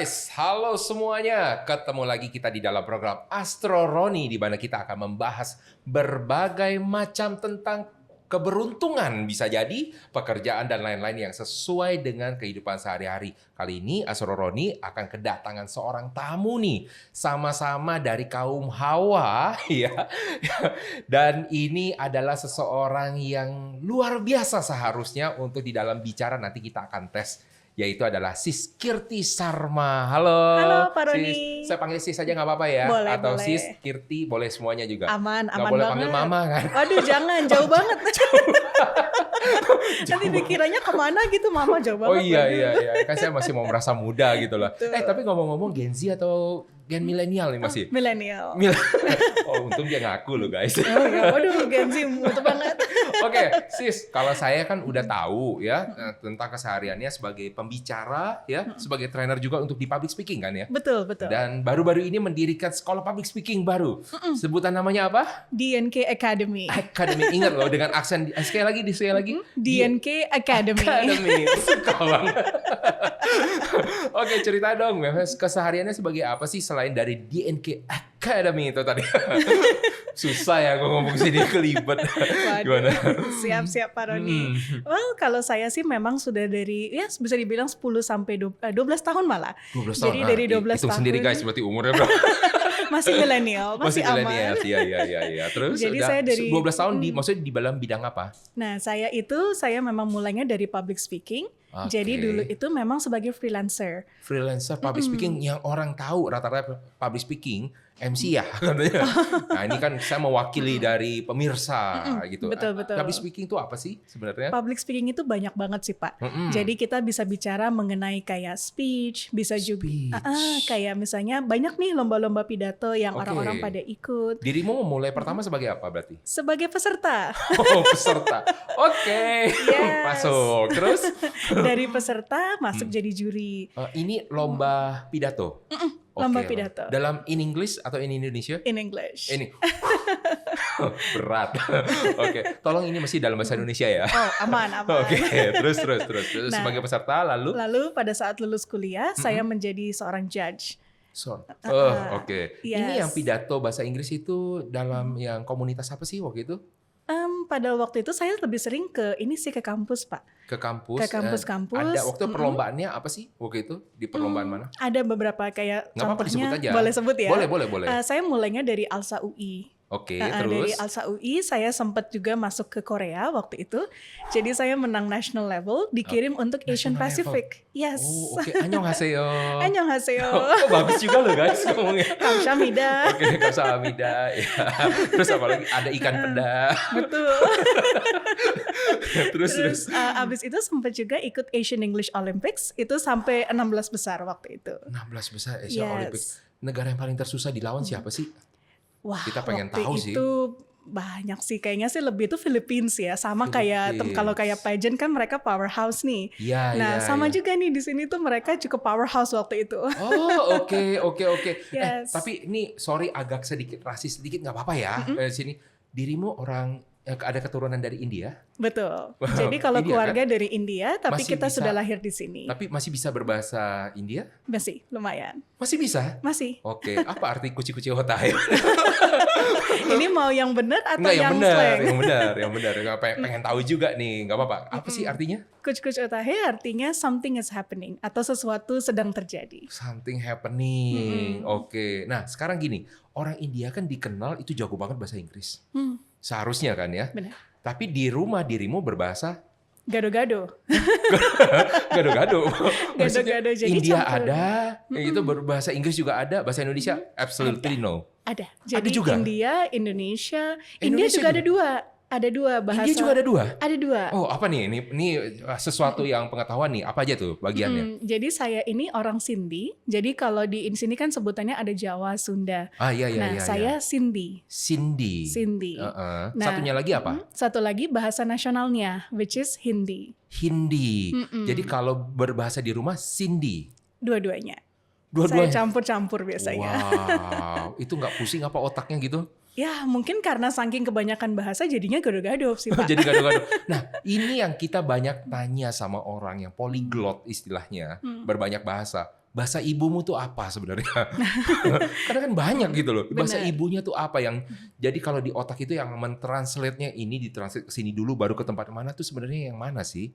guys, halo semuanya. Ketemu lagi kita di dalam program Astro Roni di mana kita akan membahas berbagai macam tentang keberuntungan, bisa jadi pekerjaan dan lain-lain yang sesuai dengan kehidupan sehari-hari. Kali ini Astro Roni akan kedatangan seorang tamu nih, sama-sama dari kaum Hawa ya. Dan ini adalah seseorang yang luar biasa seharusnya untuk di dalam bicara nanti kita akan tes. Yaitu adalah Sis Kirti Sarma. Halo Pak Roni. Sis, saya panggil Sis aja nggak apa-apa ya? Boleh, Atau boleh. Sis, Kirti, boleh semuanya juga. Aman Nggak boleh banget. panggil Mama kan? Waduh jangan, jauh banget. Nanti dikiranya kemana gitu, Mama jauh banget. Oh iya, waduh. iya. Kan saya masih mau merasa muda gitu loh. Betul. Tapi ngomong-ngomong Gen Z atau Gen milenial nih masih? Milenial. Oh untung dia ngaku loh guys. Oh ya, waduh Gen Z mutu banget. Oke, Sis, kalau saya kan udah tahu ya tentang kesehariannya sebagai pembicara ya, sebagai trainer juga untuk di public speaking kan ya. Betul, betul. Dan baru-baru ini mendirikan sekolah public speaking baru. Sebutan namanya apa? DNK Academy. Academy. Ingat loh dengan aksen sekali lagi. DNK Academy. Academy. Suka banget. Oke, cerita dong, kesehariannya sebagai apa sih selain dari DNK Academy itu tadi? Susah ya gue ngomong sini kelibet. Gimana? Siap-siap Pak Roni. Well, kalau saya sih memang sudah dari, ya bisa dibilang 10 sampai 12 tahun malah. 12 tahun. Jadi dari 12 hitung tahun. sendiri guys, berarti umurnya berapa? Masih milenial, masih aman. milenial. Iya. Terus Jadi udah saya dari 12 tahun maksudnya di dalam bidang apa? Nah, saya memang mulainya dari public speaking. Oke. Jadi dulu itu memang sebagai freelancer. Freelancer public speaking yang orang tahu rata-rata public speaking MC ya katanya. Nah ini kan saya mewakili dari pemirsa gitu. Betul. Public speaking itu apa sih sebenarnya? Public speaking itu banyak banget sih Pak. Jadi kita bisa bicara mengenai kayak speech, bisa juga kayak misalnya banyak nih lomba-lomba pidato yang orang-orang pada ikut. Dirimu mulai pertama sebagai apa berarti? Sebagai peserta. Oh peserta. Oke. Yes. Masuk. Terus? Dari peserta masuk jadi juri. Ini lomba pidato? Lomba Oke. pidato. Dalam in English atau in Indonesia? In English. Ini berat. Oke, tolong ini masih dalam bahasa Indonesia ya. Oh, aman. Oke, terus. Nah, Sebagai peserta lalu pada saat lulus kuliah, saya menjadi seorang judge. Oke. Yes. Ini yang pidato bahasa Inggris itu dalam yang komunitas apa sih waktu itu? Pada waktu itu saya lebih sering ke kampus Pak. Ke kampus. Ke kampus-kampus. Ada waktu perlombaannya apa sih waktu itu? Di perlombaan mana? Ada beberapa kayak Nggak apa-apa disebut contohnya, aja. boleh sebut ya? Boleh. Saya mulainya dari Alsa UI. Oke, Dari terus? Alsa UI saya sempat juga masuk ke Korea waktu itu. Jadi saya menang national level, dikirim untuk Asian National Pacific. Yes. Oh, oke. Annyeonghaseyo. Annyeonghaseyo. Oh, bagus juga loh guys ngomongnya. Kamsahamnida. Oke, kamsahamnida. Ya. Terus apa lagi? Ada ikan peda. Betul. Terus. Abis itu sempat juga ikut Asian English Olympics, itu sampai 16 besar waktu itu. 16 besar Asian Yes. Olympics. Negara yang paling tersusah dilawan siapa sih? Wah, Kita pengen waktu tahu sih. itu banyak sih, kayaknya sih lebih itu Philippines ya, sama kayak kalau kayak pageant kan mereka powerhouse nih. Iya, Nah, sama juga nih di sini tuh mereka cukup powerhouse waktu itu. Oh, oke. Yes. Tapi ini sorry agak sedikit rasis sedikit nggak apa-apa ya. Sini dirimu orang ada keturunan dari India, Betul. Jadi kalau India, keluarga dari India, tapi Masih kita bisa- sudah lahir di sini. tapi masih bisa berbahasa India? Masih, lumayan. Masih bisa? Masih. Oke, apa arti kuci-kuci otak? Ini mau yang benar atau Enggak, yang benar, slang? yang benar. Nggak, pengen tahu juga nih, nggak apa-apa. Apa sih artinya? Kuch-kuch otahe artinya something is happening atau sesuatu sedang terjadi. Something happening. Oke. Nah, sekarang gini, orang India kan dikenal itu jago banget bahasa Inggris. Seharusnya kan ya. Benar. Tapi di rumah dirimu berbahasa Gado-gado. gado-gado. Maksudnya Gado-gado, jadi India campur. ada, itu berbahasa Inggris juga ada, bahasa Indonesia absolutely no. Ada. Jadi juga? India, Indonesia. India Indonesia juga ada dua. Ada dua bahasa. India juga ada dua? Ada dua. Oh, apa nih? Ini sesuatu yang pengetahuan nih. Apa aja tuh bagiannya? Jadi saya ini orang Sindhi. Jadi kalau di sini kan sebutannya ada Jawa, Sunda. Iya. Nah, saya Sindhi. Sindhi. Sindhi. Nah, Nah, satunya lagi apa? Satu lagi bahasa nasionalnya, which is Hindi. Hindi. Jadi kalau berbahasa di rumah Sindhi. Dua-duanya. Saya Dua-duanya. campur-campur biasanya. Wow, itu nggak pusing apa otaknya gitu? Ya mungkin karena saking kebanyakan bahasa jadinya gado-gado sih Pak. Jadi gado-gado. Nah, ini yang kita banyak tanya sama orang yang polyglot istilahnya, berbanyak bahasa. bahasa ibumu tuh apa sebenarnya? Karena kan banyak gitu loh. Bahasa Benar. ibunya tuh apa yang jadi kalau di otak itu yang mentranslate-nya ini ditranslate ke sini dulu baru ke tempat mana tuh sebenarnya yang mana sih?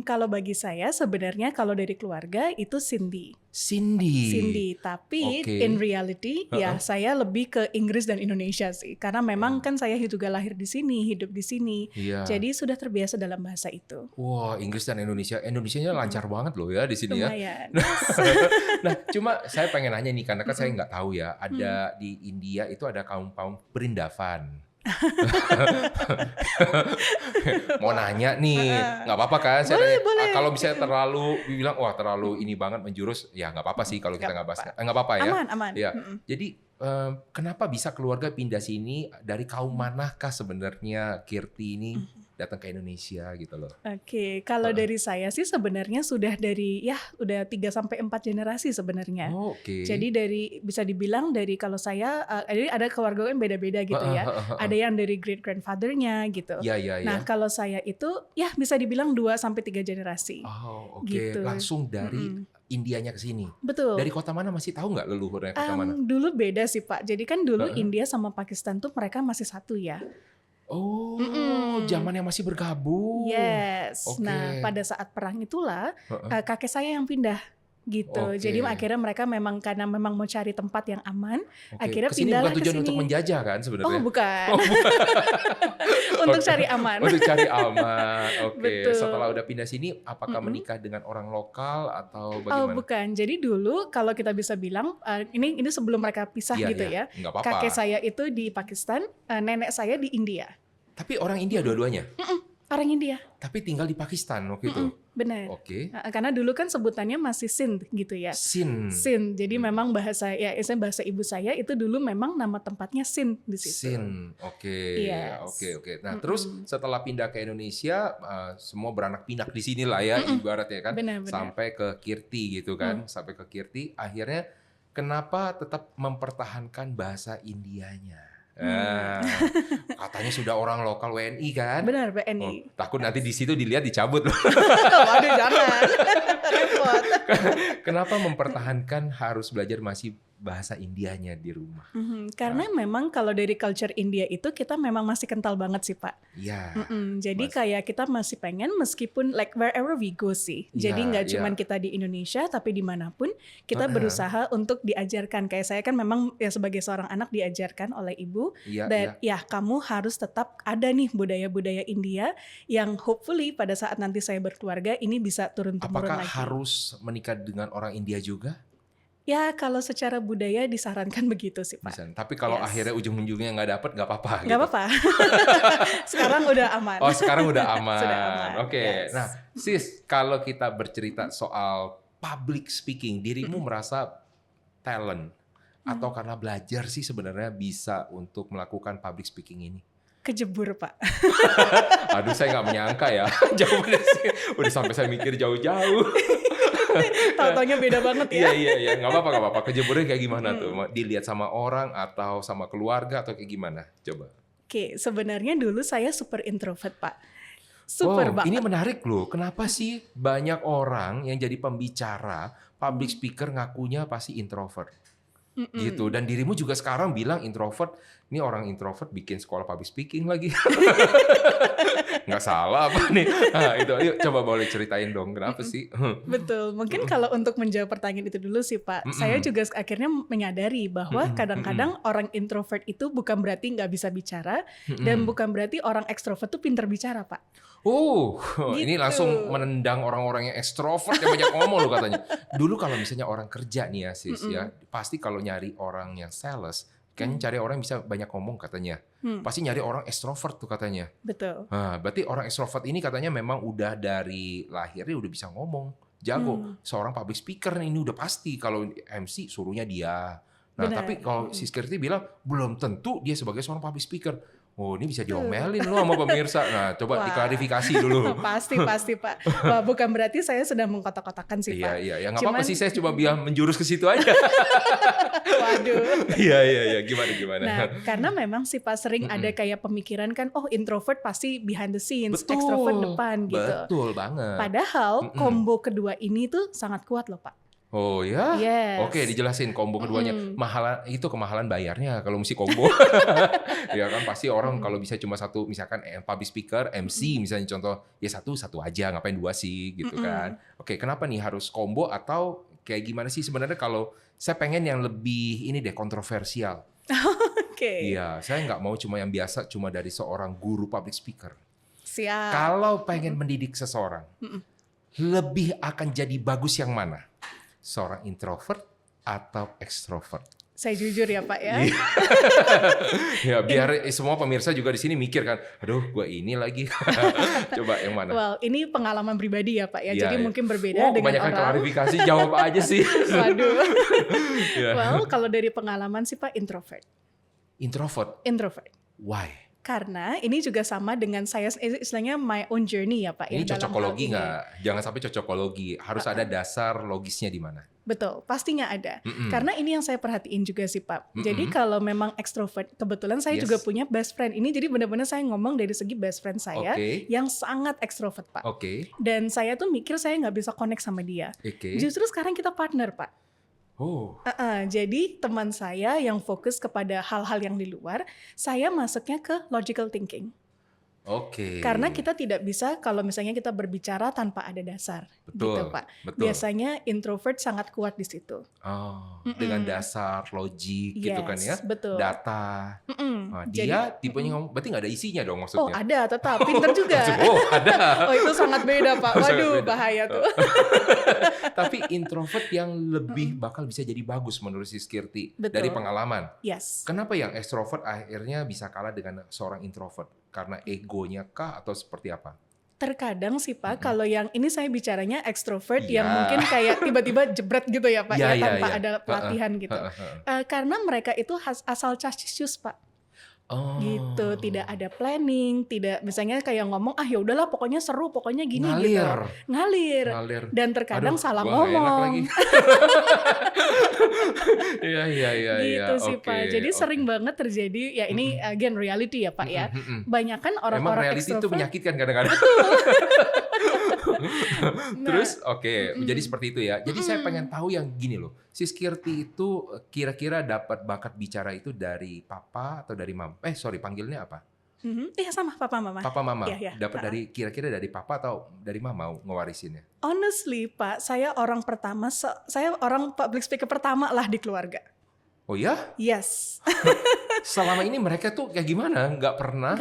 Kalau bagi saya sebenarnya kalau dari keluarga itu Cindy. Cindy. Tapi Oke. in reality ya saya lebih ke Inggris dan Indonesia sih. Karena memang kan saya juga lahir di sini, hidup di sini. Iya. Jadi sudah terbiasa dalam bahasa itu. Wah, Inggris dan Indonesia. Indonesianya lancar banget loh ya di sini ya. Lumayan. Nah, cuma saya pengen nanya nih karena kan saya nggak tahu ya. Ada di India itu ada kaum Brindavan. Mau nanya nih, nggak apa-apa kan? Saya Boleh, nanya, boleh. kalau misalnya terlalu bilang wah terlalu ini banget menjurus, ya nggak apa-apa sih kalau kita nggak bahas, nggak apa-apa ya. Aman. Ya, jadi kenapa bisa keluarga pindah sini dari kaum manakah sebenarnya Kirti ini datang ke Indonesia gitu loh? Oke, kalau dari saya sih sebenarnya sudah dari ya udah 3 sampai 4 generasi sebenarnya. Oh, oke. Jadi dari bisa dibilang dari kalau saya ada keluarga kan beda-beda gitu ya. Ada yang dari great grandfather-nya gitu. Iya. Nah, kalau saya itu ya bisa dibilang 2 sampai 3 generasi. Oh, oke. Gitu. Langsung dari Indianya ke sini. Betul. Dari kota mana masih tahu nggak leluhurnya kota mana? Dulu beda sih Pak. Jadi kan dulu India sama Pakistan tuh mereka masih satu ya. Oh, zaman yang masih bergabung. Yes. Oke. Nah, pada saat perang itulah kakek saya yang pindah gitu. Oke. Jadi akhirnya mereka memang karena memang mau cari tempat yang aman, Oke. akhirnya Kesini pindahlah bukan ke tujuan sini. untuk menjajah kan sebenarnya? Oh, bukan. Untuk cari aman. Untuk cari aman. Oke. Betul. Setelah udah pindah sini, apakah menikah dengan orang lokal atau Oh, bagaimana? bukan. Jadi dulu kalau kita bisa bilang ini sebelum mereka pisah Iya, gitu iya. ya. Nggak apa-apa. Kakek saya itu di Pakistan, nenek saya di India. Tapi orang India dua-duanya. Orang India. Tapi tinggal di Pakistan waktu itu. Benar. Oke. Karena dulu kan sebutannya masih Sindh gitu ya. Sindh. Jadi memang bahasa bahasa ibu saya itu dulu memang nama tempatnya Sindh di situ. Sindh. Oke. Yes. Oke. Nah, terus setelah pindah ke Indonesia, semua beranak pinak di sini lah ya, ibaratnya kan. Benar. Sampai ke Kirti gitu kan. Sampai ke Kirti, akhirnya kenapa tetap mempertahankan bahasa Indianya? Katanya sudah orang lokal WNI kan? Benar, WNI. Takut nanti di situ dilihat dicabut loh. Waduh, jangan. Repot. Kenapa mempertahankan harus belajar masih bahasa Indianya di rumah? Karena memang kalau dari culture India itu kita memang masih kental banget sih Pak. Iya. Jadi kayak kita masih pengen meskipun like wherever we go sih. Jadi nggak cuman kita di Indonesia tapi dimanapun kita berusaha untuk diajarkan. Kayak saya kan memang ya sebagai seorang anak diajarkan oleh ibu dan ya kamu harus tetap ada nih budaya-budaya India yang hopefully pada saat nanti saya berkeluarga ini bisa turun-temurun lagi. Apakah harus menikah dengan orang India juga? Ya kalau secara budaya disarankan begitu sih Pak. Bisa. Tapi kalau akhirnya ujung-ujungnya nggak dapet nggak apa-apa. Nggak apa-apa. Sekarang udah aman. Oh sekarang udah aman. Sudah aman. Oke. Yes. Nah sis, kalau kita bercerita soal public speaking, dirimu merasa talent atau karena belajar sih sebenarnya bisa untuk melakukan public speaking ini? Kejebur Pak. Aduh saya nggak menyangka ya. Jawabannya sih udah sampai saya mikir jauh-jauh. Tahu-taunya beda banget ya. Iya. Nggak apa-apa. Kejeburnya kayak gimana tuh? Dilihat sama orang atau sama keluarga atau kayak gimana? Coba. Oke, sebenarnya dulu saya super introvert Pak. Super banget. Ini menarik loh. Kenapa sih banyak orang yang jadi pembicara, public speaker ngakunya pasti introvert? Gitu. Dan dirimu juga sekarang bilang introvert. Ini orang introvert bikin sekolah public speaking lagi. Nggak salah apa nih? Nah, itu ayo coba boleh ceritain dong kenapa sih? Betul. Mungkin kalau untuk menjawab pertanyaan itu dulu sih Pak, saya juga akhirnya menyadari bahwa kadang-kadang orang introvert itu bukan berarti nggak bisa bicara dan bukan berarti orang ekstrovert tuh pinter bicara Pak. Ini Gitu. langsung menendang orang-orang yang ekstrovert yang banyak ngomong loh katanya. Dulu kalau misalnya orang kerja nih ya sis ya, pasti kalau nyari orang yang sales, kan cari orang yang bisa banyak ngomong katanya. Pasti nyari orang ekstrovert tuh katanya. Betul. Nah, berarti orang ekstrovert ini katanya memang udah dari lahirnya udah bisa ngomong. Jago. Seorang public speaker ini udah pasti. Kalau MC suruhnya dia. Nah, Benar. tapi kalau si Kirti bilang belum tentu dia sebagai seorang public speaker. Oh, ini bisa diomelin loh sama pemirsa. Nah, coba diklarifikasi dulu. Pasti Pak. Wah, bukan berarti saya sedang mengkotak-kotakan sih Pak. Iya. Ya nggak apa-apa sih, saya coba biar menjurus ke situ aja. Waduh. Iya. Gimana? Nah, karena memang sih Pak sering ada kayak pemikiran kan, oh introvert pasti behind the scenes, Betul. extrovert depan gitu. Betul banget. Padahal combo kedua ini tuh sangat kuat loh Pak. Oh ya? Yes. Oke, dijelasin combo keduanya. Mahalan itu kemahalan bayarnya kalau mesti combo. Ya kan pasti orang kalau bisa cuma satu, misalkan public speaker, MC misalnya contoh, ya satu aja, ngapain dua sih gitu kan. Oke, kenapa nih harus combo atau kayak gimana sih sebenarnya kalau saya pengen yang lebih ini deh kontroversial. Oke. Iya, saya nggak mau cuma yang biasa cuma dari seorang guru public speaker. Siap. Kalau pengen mendidik seseorang, lebih akan jadi bagus yang mana? Seorang introvert atau ekstrovert? Saya jujur ya Pak ya. Ya biar semua pemirsa juga di sini mikir kan, aduh gue ini lagi. Coba yang mana? Well, ini pengalaman pribadi ya Pak ya. Iya, Jadi iya. mungkin berbeda dengan Kebanyakan orang. klarifikasi, jawab aja sih. Waduh. Ya. Well, kalau dari pengalaman sih Pak introvert. Introvert, Introvert. why? Karena ini juga sama dengan saya istilahnya my own journey ya Pak Ini ya. dalam hal cocokologi ini. nggak? Jangan sampai cocokologi. Harus ada dasar logisnya di mana? Betul, pastinya ada. Karena ini yang saya perhatiin juga sih Pak. Jadi kalau memang extrovert, kebetulan saya Yes. juga punya best friend. Ini jadi benar-benar saya ngomong dari segi best friend saya Oke. yang sangat extrovert Pak. Oke, Dan saya tuh mikir saya nggak bisa connect sama dia. oke. Justru sekarang kita partner Pak. Oh, Jadi teman saya yang fokus kepada hal-hal yang di luar, saya masuknya ke logical thinking. oke. Karena kita tidak bisa kalau misalnya kita berbicara tanpa ada dasar, Betul, gitu Pak. betul. Biasanya introvert sangat kuat di situ. Oh, dengan dasar logik gitu kan ya, Yes, betul. data. Nah, Jadi- dia tipenya ngomong, berarti nggak ada isinya dong Oh maksudnya. ada, tetap pinter juga. Oh ada. Oh itu sangat beda Pak. Sangat Waduh beda. bahaya tuh. Tapi introvert yang lebih bakal bisa jadi bagus menurut si Skirty Betul. dari pengalaman. Yes. Kenapa yang extrovert akhirnya bisa kalah dengan seorang introvert? Karena egonya kah atau seperti apa? Terkadang sih Pak, kalau yang ini saya bicaranya extrovert yang Iya. mungkin kayak tiba-tiba jebret gitu ya Pak, Iya, ya iya, tanpa iya. ada pelatihan gitu. Karena mereka itu asal cacius Pak. Oh. Gitu, tidak ada planning, tidak misalnya kayak ngomong ya udahlah pokoknya seru, pokoknya gini Ngalir. gitu. Ngalir. Dan terkadang Aduh, salah gua nggak enak ngomong. lagi. Iya, iya, iya. Gitu sih Oke, Pak. Jadi oke. sering banget terjadi ya ini again reality ya Pak ya. Banyakan Emang orang-orang reality itu extrovert. menyakitkan kadang-kadang. Terus oke, jadi seperti itu ya. Jadi saya pengen tahu yang gini loh. Si Skirty itu kira-kira dapat bakat bicara itu dari papa atau dari mama? Panggilnya apa? Iya sama papa mama. Papa mama. Iya, iya. Dapat dari kira-kira dari papa atau dari mama ngewarisinnya? Honestly Pak, saya orang pertama, saya orang public speaker pertama lah di keluarga. Oh ya? Yes. Selama ini mereka tuh kayak gimana? Nggak pernah?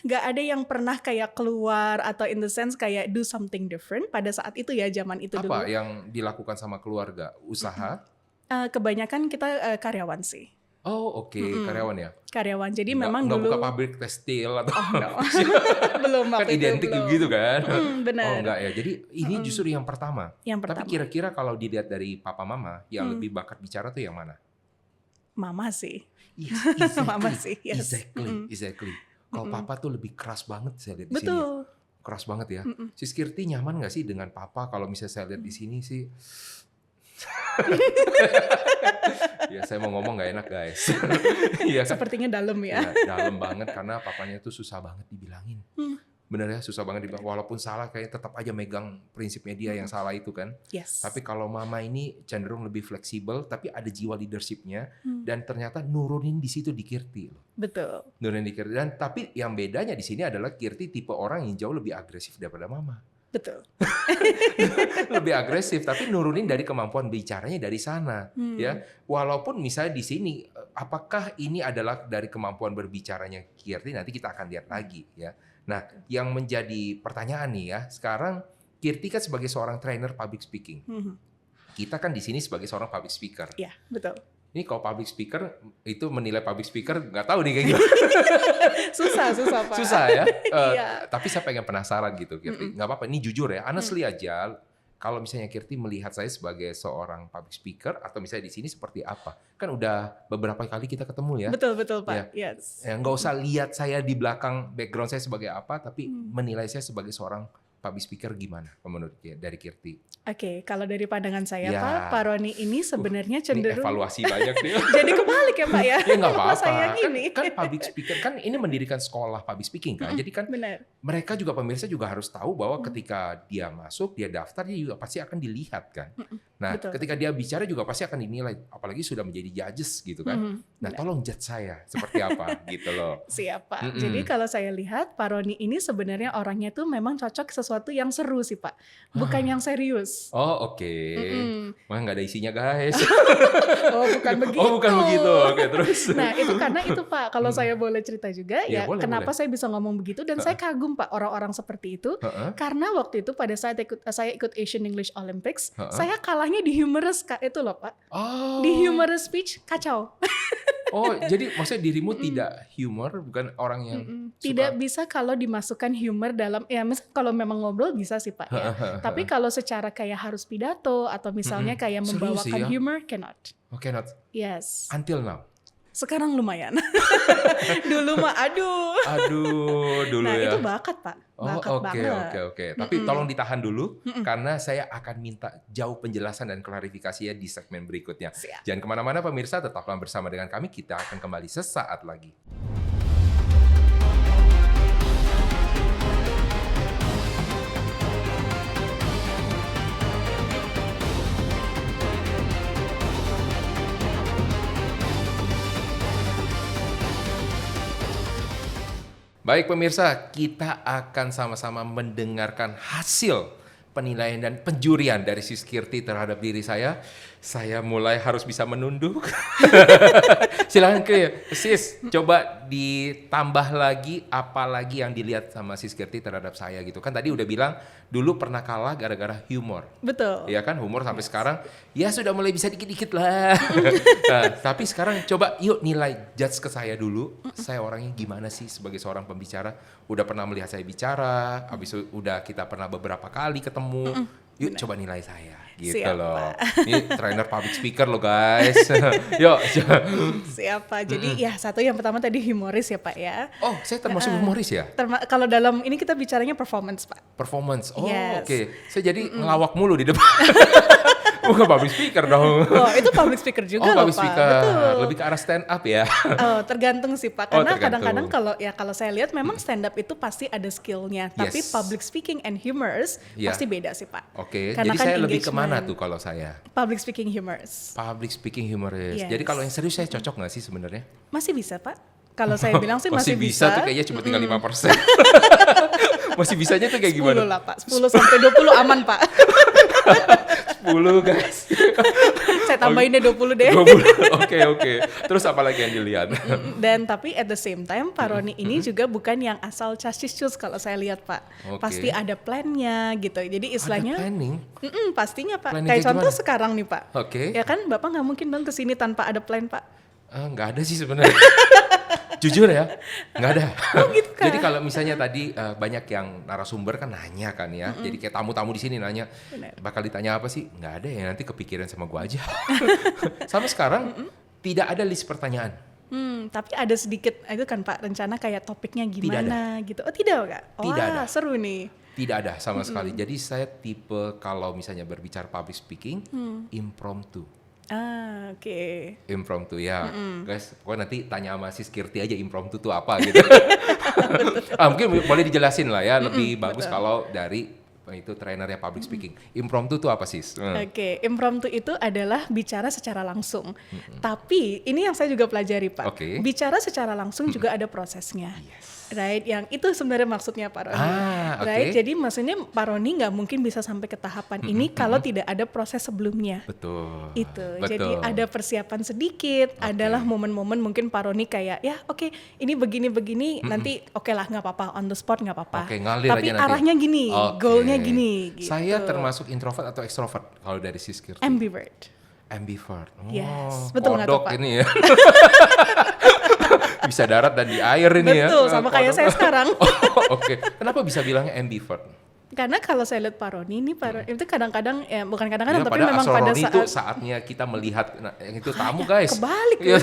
Nggak ada yang pernah kayak keluar atau in the sense kayak do something different pada saat itu ya, zaman itu dulu. Apa yang dilakukan sama keluarga? Usaha? Kebanyakan kita karyawan sih. Oh oke, karyawan ya? Karyawan, jadi Nggak- memang nggak dulu buka pabrik tekstil atau no. belum kan waktu itu, identik belum. gitu kan? Benar. Oh enggak ya, jadi ini justru yang pertama. Yang Tapi pertama, kira-kira kalau dilihat dari papa mama, yang lebih bakat bicara tuh yang mana? mama sih. Yes, exactly. Mama sih, yes. Exactly. Kalau papa tuh lebih keras banget saya lihat di sini. Betul. Keras banget ya. Si Skirty nyaman nggak sih dengan papa kalau misalnya saya lihat di sini sih? Ya saya mau ngomong nggak enak guys. Iya kan? Sepertinya dalam ya. Ya, dalam banget karena papanya tuh susah banget dibilangin. Bener ya, susah banget dibilang. Walaupun salah kayak tetap aja megang prinsipnya dia yang salah itu kan. Yes. Tapi kalau mama ini cenderung lebih fleksibel, tapi ada jiwa leadershipnya dan ternyata nurunin di situ di Kirti loh. Betul. Nurunin di Kirti. Dan tapi yang bedanya di sini adalah Kirti tipe orang yang jauh lebih agresif daripada mama. Betul. Lebih agresif, tapi nurunin dari kemampuan bicaranya dari sana, ya. Walaupun misalnya di sini, apakah ini adalah dari kemampuan berbicaranya Kirti? Nanti kita akan lihat lagi, ya. Nah, yang menjadi pertanyaan nih ya, sekarang Kirti kan sebagai seorang trainer public speaking. Kita kan di sini sebagai seorang public speaker. Iya, betul. Ini kalau public speaker itu menilai public speaker nggak tahu nih kayak gimana. Susah Pak. Susah ya. Iya. Tapi saya pengen penasaran gitu, Kirti. Nggak apa-apa, ini jujur ya. Honestly aja, kalau misalnya Kirti melihat saya sebagai seorang public speaker atau misalnya di sini seperti apa, kan udah beberapa kali kita ketemu ya. Betul Pak. Ya. Yes. Nggak usah lihat saya di belakang background saya sebagai apa, tapi menilai saya sebagai seorang public speaker gimana menurut dari Kirti? Oke, kalau dari pandangan saya Ya. Pak Roni ini sebenarnya Ini cenderung evaluasi banyak nih. jadi kebalik ya Pak ya. Ya nggak apa-apa. Saya gini. Kan public speaker kan ini mendirikan sekolah public speaking kan. Jadi kan Benar. mereka juga pemirsa juga harus tahu bahwa ketika dia masuk, dia daftar, dia juga pasti akan dilihat kan. Nah, betul. ketika dia bicara juga pasti akan dinilai, apalagi sudah menjadi judges gitu kan. Nah, Benar. tolong judge saya seperti apa gitu loh. Siap Pak. Mm-mm. Jadi kalau saya lihat Pak Roni ini sebenarnya orangnya tuh memang cocok sesuatu yang seru sih Pak, bukan yang serius. Oh, oke. Mm-mm. Wah, nggak ada isinya guys. Oh bukan begitu. Oh, bukan begitu. Oke, terus. Nah itu karena itu Pak, kalau saya boleh cerita juga Ya, ya, boleh, kenapa boleh. saya bisa ngomong begitu dan saya kagum Pak orang-orang seperti itu. Heeh. Karena waktu itu pada saat saya ikut Asian English Olympics, Heeh. saya kalahnya di humorous Kak, itu loh Pak. Oh. Di humorous speech kacau. Oh, jadi maksudnya dirimu tidak humor, bukan orang yang Tidak bisa kalau dimasukkan humor dalam, ya misal kalau memang ngobrol bisa sih Pak ya. Tapi kalau secara kayak harus pidato atau misalnya kayak Seru membawakan sih ya. humor, cannot. Oke, not Yes. until now. Sekarang lumayan. Dulu mah aduh. Aduh, dulu Nah ya. itu bakat Pak. Oh, Bakat oke, banget. oke. Tapi tolong ditahan dulu karena saya akan minta jauh penjelasan dan klarifikasi ya di segmen berikutnya. Siap. Jangan kemana-mana pemirsa, tetaplah bersama dengan kami. Kita akan kembali sesaat lagi. Baik pemirsa, kita akan sama-sama mendengarkan hasil penilaian dan penjurian dari Sis Kirti terhadap diri saya. Saya mulai harus bisa menunduk. Silahkan Sis, coba ditambah lagi apa lagi yang dilihat sama Sis Kirti terhadap saya gitu. Kan tadi udah bilang dulu pernah kalah gara-gara humor. Betul. Ya kan, humor sampai sekarang ya sudah mulai bisa dikit-dikit lah. Nah, tapi sekarang coba yuk nilai judge ke saya dulu. Saya orangnya gimana sih sebagai seorang pembicara? Udah pernah melihat saya bicara, habis itu udah kita pernah beberapa kali ketemu. Yuk coba nilai saya gitu. Siap, loh. Ini trainer public speaker loh guys. Yuk. Siapa? Jadi ya satu yang pertama tadi humoris ya Pak ya. Oh, saya termasuk humoris ya? Kalau dalam ini kita bicaranya performance Pak. Performance. Oh, Yes. oke. Saya jadi ngelawak mulu di depan. Bukan public speaker dong. Oh itu public speaker juga loh public Pak. speaker. Betul. Lebih ke arah stand up ya. Oh, tergantung sih Pak. Oh, Karena tergantung. kadang-kadang kalau saya lihat memang stand up itu pasti ada skillnya. Tapi Yes. public speaking and humors Iya. pasti beda sih Pak. Oke, Karena jadi kan saya lebih kemana engagement. tuh kalau saya? Public speaking humors. Public speaking humoris. Yes. Jadi kalau yang serius saya cocok nggak sih sebenarnya? Masih bisa Pak. Kalau saya bilang sih masih bisa. Tuh kayaknya cuma tinggal 5%. Masih bisanya tuh kayak 10 gimana? lah Pak. 10 sampai 20 aman Pak. 10 guys. Saya tambahin deh 20 deh. 20. Oke. Terus apa lagi yang dilihat? Dan tapi at the same time Pak Roni ini juga bukan yang asal cacis-cus kalau saya lihat Pak. Oke. Pasti ada plannya gitu. Jadi Ada istilahnya planning. pastinya Pak. Planning Kayak kayak contoh gimana? sekarang nih Pak. Oke. Ya kan Bapak nggak mungkin dong kesini tanpa ada plan Pak. Nggak ada sih sebenarnya. Jujur ya, nggak ada. gitu kah? Jadi kalau misalnya tadi banyak yang narasumber kan nanya kan ya. Jadi kayak tamu-tamu di sini nanya, Benar. bakal ditanya apa sih? Nggak ada ya, nanti kepikiran sama gua aja. Sama sekarang tidak ada list pertanyaan. Tapi ada sedikit itu kan Pak rencana kayak topiknya gimana gitu. Oh tidak Kak? Tidak Wah ada. seru nih. Tidak ada sama sekali. Jadi saya tipe kalau misalnya berbicara public speaking, impromptu. Oke. Impromptu ya, guys. Pokoknya nanti tanya sama Sis Kirti aja impromptu itu apa gitu. Mungkin boleh dijelasin lah ya. Lebih bagus betul. kalau dari itu trainernya public speaking. Impromptu itu apa Sis? Oke, impromptu itu adalah bicara secara langsung. Tapi ini yang saya juga pelajari Pak. Oke. Bicara secara langsung juga ada prosesnya. Right, yang itu sebenarnya maksudnya Pak Roni. Oke. Right, jadi maksudnya Pak Roni nggak mungkin bisa sampai ke tahapan ini kalau tidak ada proses sebelumnya. Betul. Itu, Betul. jadi ada persiapan sedikit, adalah momen-momen mungkin Pak Roni kayak ya oke, ini begini-begini, nanti oke lah nggak apa-apa, on the spot nggak apa-apa. Oke, ngalir Tapi aja nanti. arahnya gini, Oke. goalnya gini. Gitu. Saya termasuk introvert atau extrovert kalau dari Sis Kirti? Ambivert. Ambivert. Oh, Yes, betul nggak tuh, kodok Pak? ini ya. Bisa darat dan di air ini ya. Betul, sama kayak Kodok. saya sekarang. Oh, oke. Kenapa bisa bilangnya ambivert? Karena kalau saya lihat Pak Roni ini, itu kadang-kadang ya bukan kadang-kadang, Ya, tapi pada memang pada Astro Roni itu saat saatnya kita melihat yang itu tamu guys. kebalik. Iya,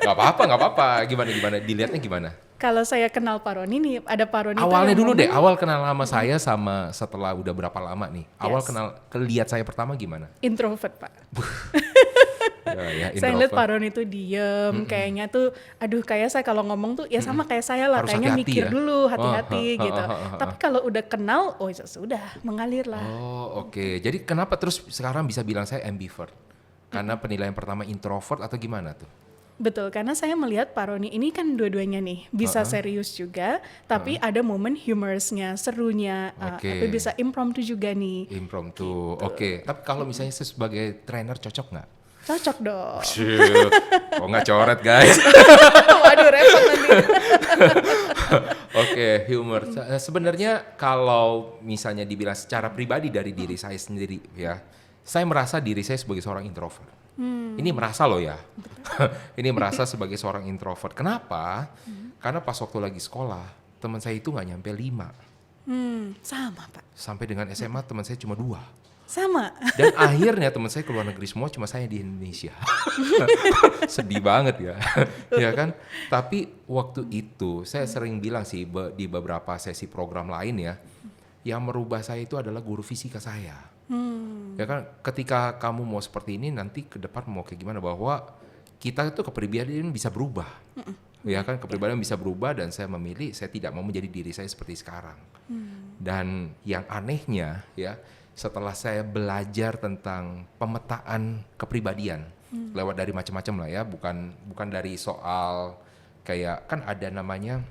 nggak apa-apa. Gimana? Dilihatnya gimana? kalau saya kenal Pak Roni nih, ada Pak Roni Awalnya itu yang dulu deh, ngomong awal kenal sama saya sama setelah udah berapa lama nih? Awal Yes. kenal, kelihat saya pertama gimana? introvert Pak. Ya, Saya ngeliat introvert. Pak Roni tuh diem, kayaknya tuh, aduh kayak saya kalau ngomong tuh ya sama kayak saya lah, Harus kayaknya hati-hati mikir ya? dulu, Oh, hati-hati gitu. Tapi kalau udah kenal, oh ya sudah, mengalir lah. Oh, oke. Jadi kenapa terus sekarang bisa bilang saya ambivert? Karena penilaian pertama introvert atau gimana tuh? Betul, karena saya melihat Pak Roni ini kan dua-duanya nih, bisa serius juga, tapi ada momen humorsnya, serunya, Oke. tapi bisa impromptu juga nih. Impromptu. Oke. Tapi kalau misalnya saya sebagai trainer cocok nggak? Cocok dong. Shoot. Oh nggak coret guys. Waduh, repot nanti. Oke, humor. Sebenarnya kalau misalnya dibilang secara pribadi dari diri saya sendiri ya, saya merasa diri saya sebagai seorang introvert. Ini merasa loh ya. Ini merasa sebagai seorang introvert. Kenapa? Karena pas waktu lagi sekolah, teman saya itu nggak nyampe 5. Sama Pak, Sampai dengan SMA teman saya cuma 2. sama. Dan akhirnya teman saya ke luar negeri semua, cuma saya di Indonesia. Sedih banget ya. Ya kan? Tapi waktu itu saya sering bilang sih di beberapa sesi program lain ya, yang merubah saya itu adalah guru fisika saya. Ya kan, ketika kamu mau seperti ini, nanti ke depan mau kayak gimana, bahwa kita itu kepribadian bisa berubah. Ya kan, kepribadian bisa berubah, dan saya memilih saya tidak mau menjadi diri saya seperti sekarang. Dan yang anehnya ya, setelah saya belajar tentang pemetaan kepribadian lewat dari macam-macam lah ya, bukan dari soal kayak, kan ada namanya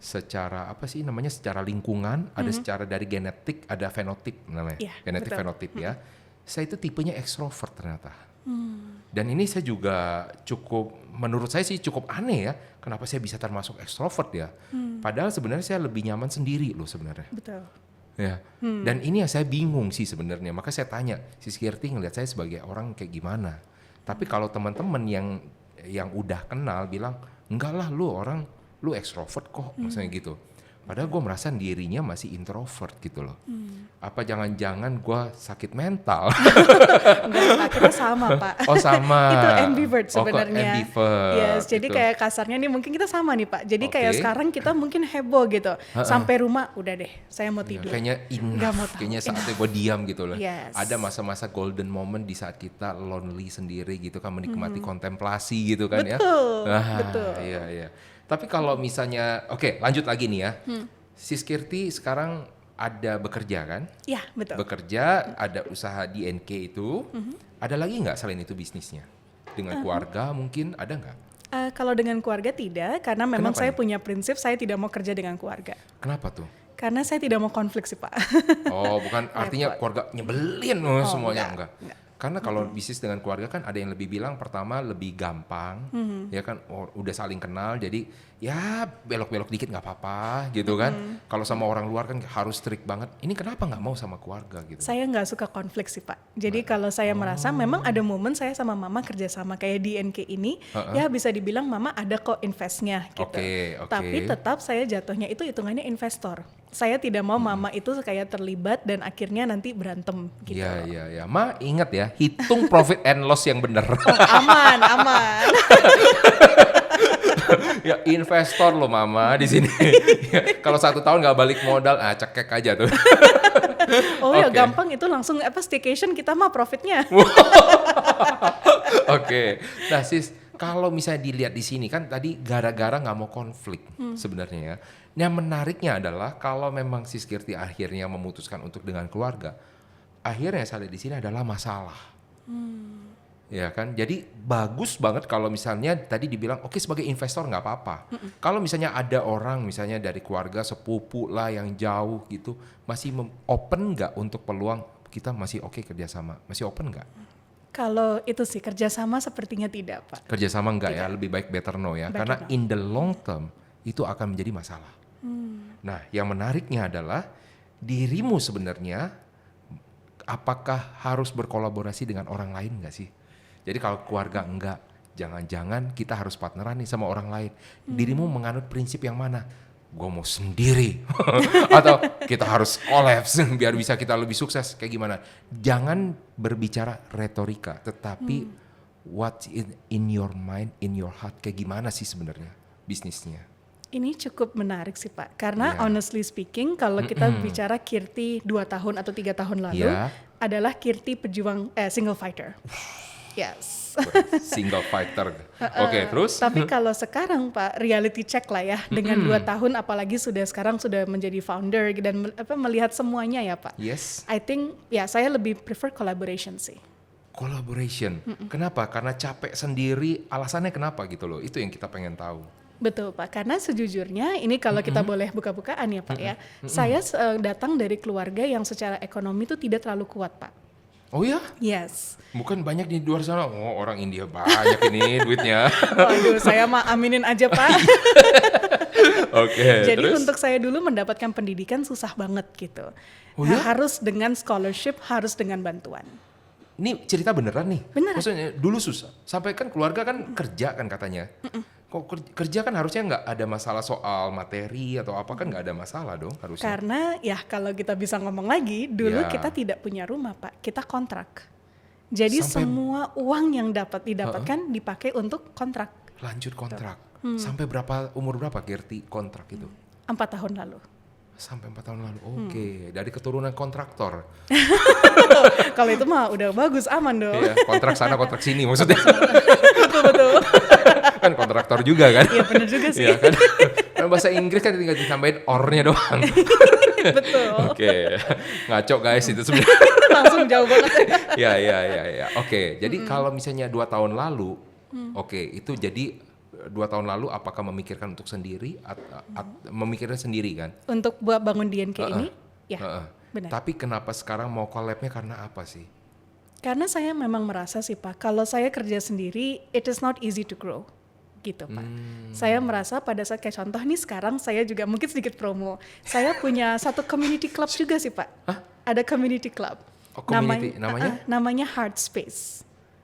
secara apa sih namanya, secara lingkungan, ada secara dari genetik, ada fenotip namanya. Iya, Genetik betul. fenotip ya. Saya itu tipenya ekstrovert ternyata. Dan ini saya juga menurut saya sih cukup aneh ya, kenapa saya bisa termasuk ekstrovert ya. Padahal sebenarnya saya lebih nyaman sendiri loh sebenarnya. Betul. Ya. Dan ini yang saya bingung sih sebenarnya. Maka saya tanya, si Skirty ngelihat saya sebagai orang kayak gimana. Tapi kalau teman-teman yang udah kenal bilang, enggak lah lu ekstrovert kok, maksudnya gitu. Padahal gue merasa dirinya masih introvert gitu loh. Apa jangan-jangan gue sakit mental? Enggak, Pak, kita sama Pak. Oh sama. Itu ambivert Oh, kok sebenarnya. ambivert, Yes, jadi gitu. kayak kasarnya nih mungkin kita sama nih Pak. Jadi kayak Oke. sekarang kita mungkin heboh gitu. Sampai rumah udah deh, saya mau tidur. Kayaknya Nggak mau enough, tahu, kayaknya saatnya gue diam gitu loh. Yes. Ada masa-masa golden moment di saat kita lonely sendiri gitu kan, menikmati kontemplasi gitu kan ya. Betul, Ah, betul. Iya, iya. Tapi kalau misalnya, oke lanjut lagi nih ya. Si Skirty sekarang ada bekerja kan? Iya, betul. Bekerja, ada usaha di NK itu. Ada lagi nggak selain itu bisnisnya? Dengan keluarga mungkin ada nggak? Kalau dengan keluarga tidak, karena memang Kenapa saya nih? punya prinsip saya tidak mau kerja dengan keluarga. Kenapa tuh? Karena saya tidak mau konflik sih Pak. Oh, bukan artinya keluarga nyebelin loh semuanya, enggak. enggak. Karena kalau bisnis dengan keluarga kan ada yang lebih bilang pertama lebih gampang, ya kan, udah saling kenal, jadi ya belok-belok dikit nggak apa-apa gitu kan. Kalau sama orang luar kan harus strict banget. Ini kenapa nggak mau sama keluarga gitu? Saya nggak suka konflik sih Pak. Jadi kalau saya merasa memang ada momen saya sama Mama kerjasama kayak di NK ini, ya bisa dibilang Mama ada kok investnya gitu. Oke. Tapi tetap saya jatuhnya itu hitungannya investor. Saya tidak mau Mama itu kayak terlibat dan akhirnya nanti berantem gitu. Iya, iya, iya. Ma, ingat ya, hitung profit and loss yang benar. Aman, aman. Ya investor loh Mama di sini. Ya, kalau 1 tahun nggak balik modal, cekek aja tuh. Oh ya Oke. gampang itu langsung staycation kita mah profitnya. Oke. Nah sis, kalau misalnya dilihat di sini kan tadi gara-gara nggak mau konflik sebenarnya ya. Yang menariknya adalah kalau memang si Skirty akhirnya memutuskan untuk dengan keluarga, akhirnya saya lihat di sini adalah masalah. Ya kan, jadi bagus banget kalau misalnya tadi dibilang oke sebagai investor nggak apa-apa. Kalau misalnya ada orang misalnya dari keluarga sepupu lah yang jauh gitu, masih open nggak untuk peluang kita masih oke kerjasama, masih open nggak? Kalau itu sih kerjasama sepertinya tidak Pak. Kerjasama enggak ya, lebih baik better no ya, Better karena no. in the long term itu akan menjadi masalah. Nah, yang menariknya adalah dirimu sebenarnya apakah harus berkolaborasi dengan orang lain nggak sih? Jadi kalau keluarga enggak, jangan-jangan kita harus partneran nih sama orang lain. Dirimu menganut prinsip yang mana? Gue mau sendiri atau kita harus kolaps biar bisa kita lebih sukses, kayak gimana? Jangan berbicara retorika, tetapi what's in your mind, in your heart, kayak gimana sih sebenarnya bisnisnya? Ini cukup menarik sih Pak, karena Iya. honestly speaking kalau kita bicara Kirti 2 tahun atau 3 tahun lalu Iya. adalah Kirti pejuang single fighter. Yes. Single fighter. Oke, terus? Tapi kalau sekarang Pak, reality check lah ya, dengan 2 tahun apalagi sekarang sudah menjadi founder dan melihat semuanya ya Pak. Yes. I think ya saya lebih prefer collaboration sih. Collaboration. Kenapa? Karena capek sendiri. Alasannya kenapa gitu loh? Itu yang kita pengen tahu. Betul Pak, karena sejujurnya ini kalau kita boleh buka-bukaan ya Pak ya, saya datang dari keluarga yang secara ekonomi itu tidak terlalu kuat Pak. Oh ya? Yes. Bukan banyak di luar sana. Oh, orang India banyak ini duitnya. Waduh, saya mah aminin aja Pak. Oke. Jadi terus? untuk saya dulu mendapatkan pendidikan susah banget gitu. Oh ya? Harus dengan scholarship, harus dengan bantuan. Ini cerita beneran nih? Beneran. Maksudnya dulu susah. Sampai kan keluarga kan kerja kan katanya. Kok kerja kan harusnya nggak ada masalah soal materi atau apa kan nggak ada masalah dong harusnya. Karena ya kalau kita bisa ngomong lagi, dulu Ya. kita tidak punya rumah Pak, kita kontrak. Jadi Sampai- semua uang yang didapatkan dipakai untuk kontrak. Lanjut kontrak. Sampai umur berapa Gerti kontrak itu? 4 tahun lalu. Sampai 4 tahun lalu. Oke, dari keturunan kontraktor. Kalau itu mah udah bagus, aman dong. Iya, kontrak sana kontrak sini maksudnya. Betul-betul. Kan kontraktor juga kan? Iya benar juga sih. Iya kan? Kan bahasa Inggris kan tinggal ditambahin or-nya doang. Betul. Oke, ngaco guys itu sebenarnya. Langsung jauh banget. Ya. Oke, jadi kalau misalnya 2 tahun lalu, oke, itu jadi 2 tahun lalu apakah memikirkan untuk sendiri, memikirkan sendiri kan? Untuk buat bangun DNK ini, ya Heeh. benar. Tapi kenapa sekarang mau collab-nya karena apa sih? Karena saya memang merasa sih Pak, kalau saya kerja sendiri, it is not easy to grow. Gitu Pak. Saya merasa pada saat kayak contoh nih sekarang saya juga mungkin sedikit promo. Saya punya satu community club juga sih Pak. Ada community club. Oh, community, namanya? Namanya Heart Space.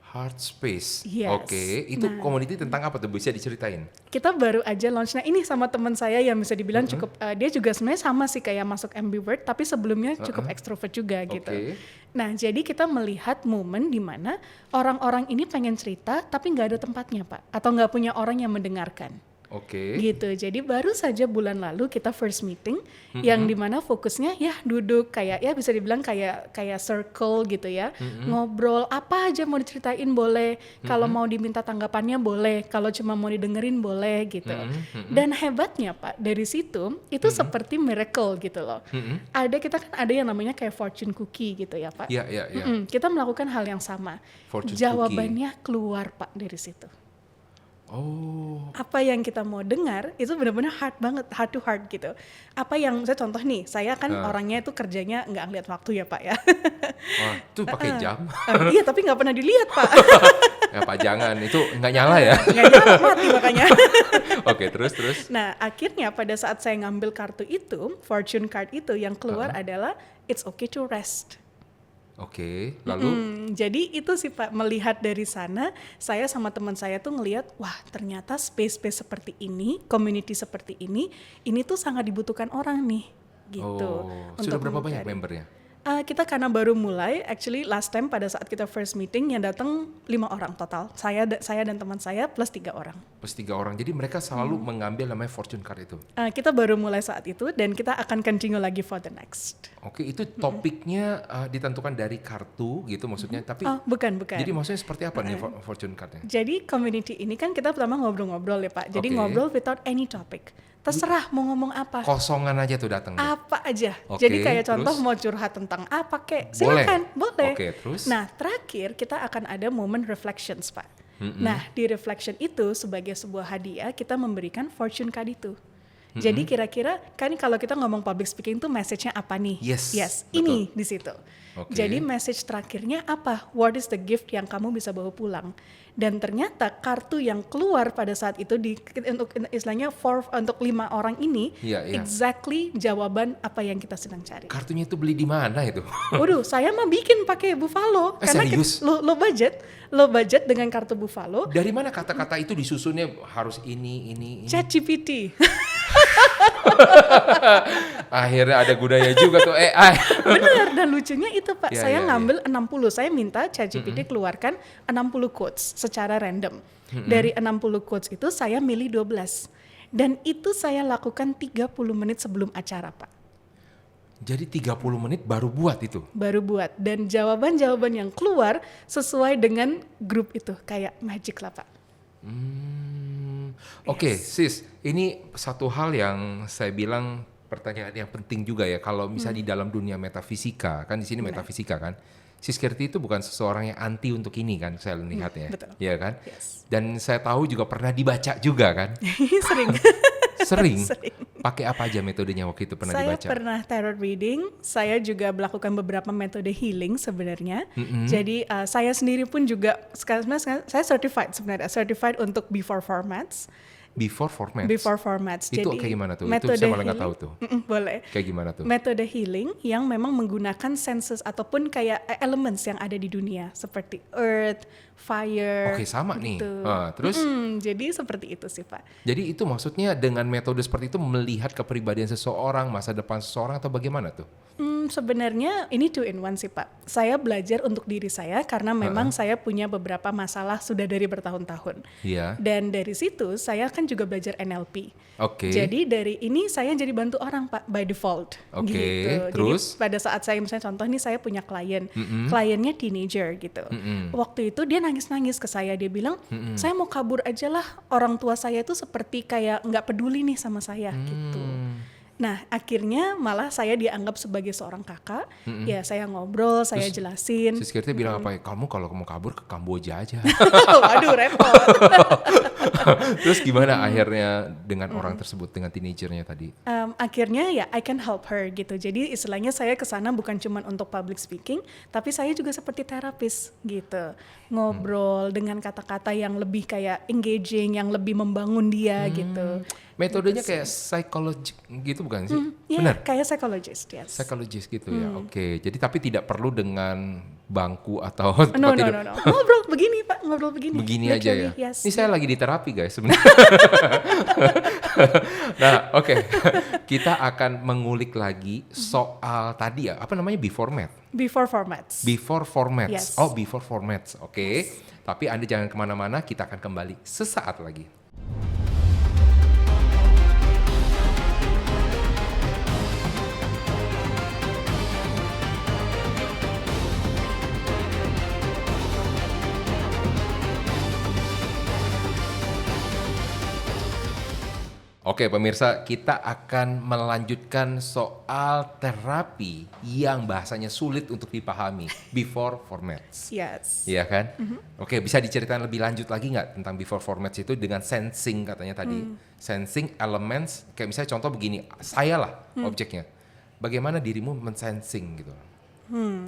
Heart Space. Yes. Oke, itu community tentang apa tuh? Bisa diceritain? Kita baru aja launch. Nah ini sama teman saya yang bisa dibilang cukup, dia juga sebenarnya sama sih kayak masuk ambivert, tapi sebelumnya cukup extrovert juga gitu. Oke. Nah jadi kita melihat momen di mana orang-orang ini pengen cerita, tapi nggak ada tempatnya Pak, atau nggak punya orang yang mendengarkan. Oke. Gitu. Jadi baru saja bulan lalu kita first meeting yang dimana fokusnya ya duduk kayak ya bisa dibilang kayak circle gitu ya, ngobrol apa aja mau diceritain boleh, kalau mau diminta tanggapannya boleh, kalau cuma mau didengerin boleh gitu. Dan hebatnya Pak dari situ itu seperti miracle gitu loh. Kita kan ada yang namanya kayak fortune cookie gitu ya Pak. Iya. Kita melakukan hal yang sama. Fortune Jawabannya keluar Pak dari situ. Oh. Apa yang kita mau dengar itu benar-benar hard banget, heart to heart gitu. Apa yang saya contoh nih, saya kan orangnya itu kerjanya nggak ngeliat waktu ya Pak ya. Wah, itu pakai jam. Iya tapi nggak pernah dilihat Pak. Ya Pak jangan, itu nggak nyala ya. Nggak nyala mati makanya. Oke, terus. Nah akhirnya pada saat saya ngambil kartu itu, fortune card itu yang keluar adalah it's okay to rest. Oke, lalu Jadi itu sih Pak, melihat dari sana, saya sama teman saya tuh ngelihat, wah ternyata space-space seperti ini, community seperti ini tuh sangat dibutuhkan orang nih, gitu. Sudah berapa banyak mencari. membernya? Kita karena baru mulai, actually last time pada saat kita first meeting yang datang 5 orang total, saya dan teman saya plus 3 orang. Plus 3 orang, jadi mereka selalu mengambil namanya fortune card itu. Kita baru mulai saat itu dan kita akan continue lagi for the next. Oke, itu topiknya ditentukan dari kartu gitu maksudnya, tapi Bukan. jadi maksudnya seperti apa nih fortune cardnya? Jadi community ini kan kita pertama ngobrol-ngobrol ya Pak. Jadi Oke. ngobrol without any topic. Terserah mau ngomong apa. Kosongan aja tuh datang. Apa aja. Oke, Jadi kayak contoh terus? mau curhat tentang apa kek. Silakan, boleh. Oke, terus? Nah, terakhir kita akan ada momen reflections, Pak. Nah, di reflection itu sebagai sebuah hadiah kita memberikan fortune card itu. Jadi kira-kira kan kalau kita ngomong public speaking tuh message-nya apa nih? Yes, ini di situ. Oke. Jadi message terakhirnya apa? What is the gift yang kamu bisa bawa pulang? Dan ternyata kartu yang keluar pada saat itu untuk istilahnya untuk 5 orang ini Iya. exactly jawaban apa yang kita sedang cari. Kartunya itu beli di mana itu? Waduh, saya mah bikin pakai Buffalo karena serius? lo budget dengan kartu Buffalo. Dari mana kata-kata itu disusunnya harus ini. ChatGPT. Akhirnya ada gunanya juga tuh AI. Bener, dan lucunya itu Pak, Iya, saya iya, ngambil 60, saya minta ChatGPT keluarkan 60 quotes secara random. Dari 60 quotes itu saya milih 12. Dan itu saya lakukan 30 menit sebelum acara Pak. Jadi 30 menit baru buat itu? Baru buat. Dan jawaban-jawaban yang keluar sesuai dengan grup itu. Kayak magic lah, Pak. Oke, sis, ini satu hal yang saya bilang pertanyaan yang penting juga ya. Kalau misalnya di dalam dunia metafisika, kan di sini metafisika kan, Sis Kirti itu bukan seseorang yang anti untuk ini kan, saya lihatnya, betul. ya kan? Yes. Dan saya tahu juga pernah dibaca juga kan? Sering. Sering. Sering. Pakai apa aja metodenya waktu itu pernah Saya dibaca? pernah tarot reading, saya juga melakukan beberapa metode healing sebenarnya. Jadi saya sendiri pun juga sebenarnya saya certified untuk before formats. Before formats? Before formats. Itu Jadi kayak gimana tuh? Itu metode saya malah nggak healing, tahu tuh. boleh. Kayak gimana tuh? Metode healing yang memang menggunakan senses ataupun kayak elements yang ada di dunia seperti earth, fire. Oke, sama nih. gitu. Terus? Jadi seperti itu sih, Pak. Jadi itu maksudnya dengan metode seperti itu melihat kepribadian seseorang, masa depan seseorang atau bagaimana tuh? Sebenarnya ini 2 in 1 sih, Pak. Saya belajar untuk diri saya karena memang saya punya beberapa masalah sudah dari bertahun-tahun. Iya. Dan dari situ saya kan juga belajar NLP. Oke. Jadi dari ini saya jadi bantu orang, Pak, by default. Oke, Gitu. terus? Jadi pada saat saya misalnya contoh nih saya punya klien, kliennya teenager gitu. Waktu itu dia nangis-nangis ke saya, dia bilang, saya mau kabur aja lah, orang tua saya itu seperti kayak nggak peduli nih sama saya gitu. Nah, akhirnya malah saya dianggap sebagai seorang kakak. Ya, saya ngobrol, saya jelasin. Sis Kirti bilang apa ya? Kamu kalau mau kabur ke Kamboja aja. Waduh, repot. Terus gimana akhirnya dengan orang tersebut, dengan teenagernya tadi? Akhirnya ya I can help her gitu. Jadi istilahnya saya kesana bukan cuma untuk public speaking, tapi saya juga seperti terapis gitu. Ngobrol dengan kata-kata yang lebih kayak engaging, yang lebih membangun dia gitu. Metodenya kayak psikologi gitu bukan sih? Ya, Benar? kayak psychologist, yes. Psikologis gitu ya, oke. Jadi tapi tidak perlu dengan bangku atau No. tempat tidur. Ngobrol begini, Pak, ngobrol begini. Begini aja ya. Literally, yes. Ini saya lagi di terapi guys sebenarnya. Nah, oke. Kita akan mengulik lagi soal tadi ya, apa namanya before math? Before formats. Before formats. Yes. Oh, before formats. Oke. Tapi Anda jangan kemana-mana, kita akan kembali sesaat lagi. Oke pemirsa, kita akan melanjutkan soal terapi yang bahasanya sulit untuk dipahami, before formats. Yes. Iya kan? Oke, bisa diceritain lebih lanjut lagi nggak tentang before formats itu dengan sensing katanya tadi. Sensing elements, kayak misalnya contoh begini, saya lah objeknya. Bagaimana dirimu mensensing gitu?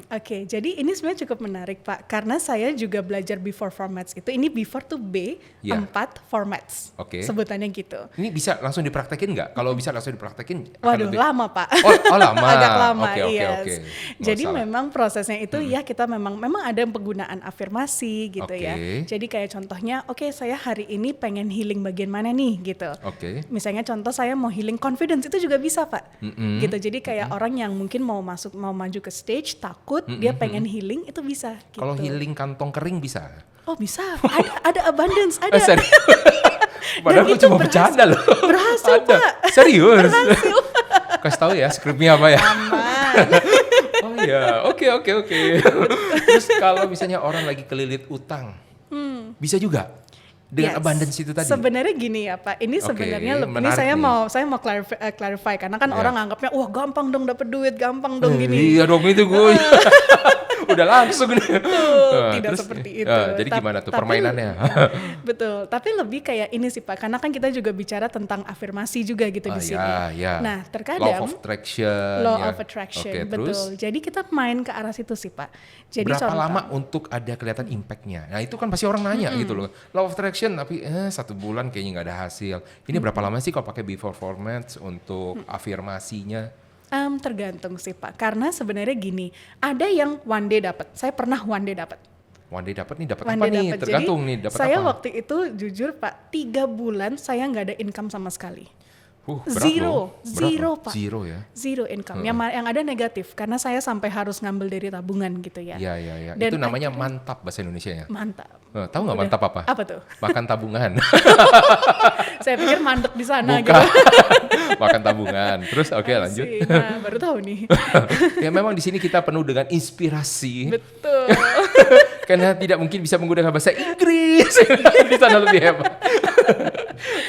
Oke, jadi ini sebenarnya cukup menarik, Pak, karena saya juga belajar before formats itu. Ini before tuh B, Ya. 4 formats. Oke. Sebutannya gitu. Ini bisa langsung dipraktekin nggak? Kalau bisa langsung dipraktekin, akan Waduh, lebih... lama, Pak. Oh lama. Agak lama, Oke. yes. Nggak Jadi salah. memang prosesnya itu ya kita memang ada penggunaan afirmasi gitu ya. Oke. Jadi kayak contohnya, oke, saya hari ini pengen healing bagian mana nih gitu. Oke. Misalnya contoh saya mau healing confidence itu juga bisa, Pak. Gitu. Jadi kayak orang yang mungkin mau maju ke stage takut, dia pengen healing itu bisa gitu. Kalau healing kantong kering bisa? Oh, bisa. Ada abundance, ada. Serius? Padahal aku itu cuma bercanda loh. Berhasil, Ada. Pak. Serius? Berhasil. Kasih tahu ya skripnya apa ya? Aman. Oh iya, oke. Terus kalau misalnya orang lagi kelilit utang, bisa juga dengan Yes. abundance itu tadi. Sebenarnya gini ya, Pak. Ini Oke, sebenarnya ini menarik saya nih. mau clarify karena kan Ya. orang anggapnya wah gampang dong dapet duit, gampang dong gini. Iya dong itu gue. Udah langsung nih. Tidak Terus, seperti itu. jadi gimana tuh Tapi- permainannya? Betul, tapi lebih kayak ini sih Pak, karena kan kita juga bicara tentang afirmasi juga gitu di sini. Ya. Nah, Law terkadang of attraction. law ya. of attraction, Oke, betul. terus Jadi kita main ke arah situ sih Pak. Jadi berapa contoh, lama untuk ada kelihatan impact-nya? Nah itu kan pasti orang nanya gitu loh. Law of attraction tapi 1 bulan kayaknya nggak ada hasil. Ini berapa lama sih kalau pakai before formats untuk afirmasinya? tergantung sih Pak, karena sebenarnya gini, ada yang one day dapat. Saya pernah one day dapat. One day dapat nih, dapat One apa day nih? dapet. Tergantung Jadi, nih dapat saya apa. waktu itu jujur Pak, 3 bulan saya nggak ada income sama sekali. Berat Zero. loh. Berat Zero, loh. Pak. Zero ya. Zero income. Yang ada negatif karena saya sampai harus ngambil dari tabungan gitu ya. Iya. Dan Itu namanya akhirnya- mantap bahasa Indonesianya. Mantap. Tahu nggak Udah. mantap apa? Apa tuh? Makan tabungan. Saya pikir mandek di sana Bukan. gitu. Makan tabungan. Terus oke lanjut. Sih, nah, baru tahu nih. Ya memang di sini kita penuh dengan inspirasi. Betul. Karena tidak mungkin bisa menggunakan bahasa Inggris. Di sana lebih hebat.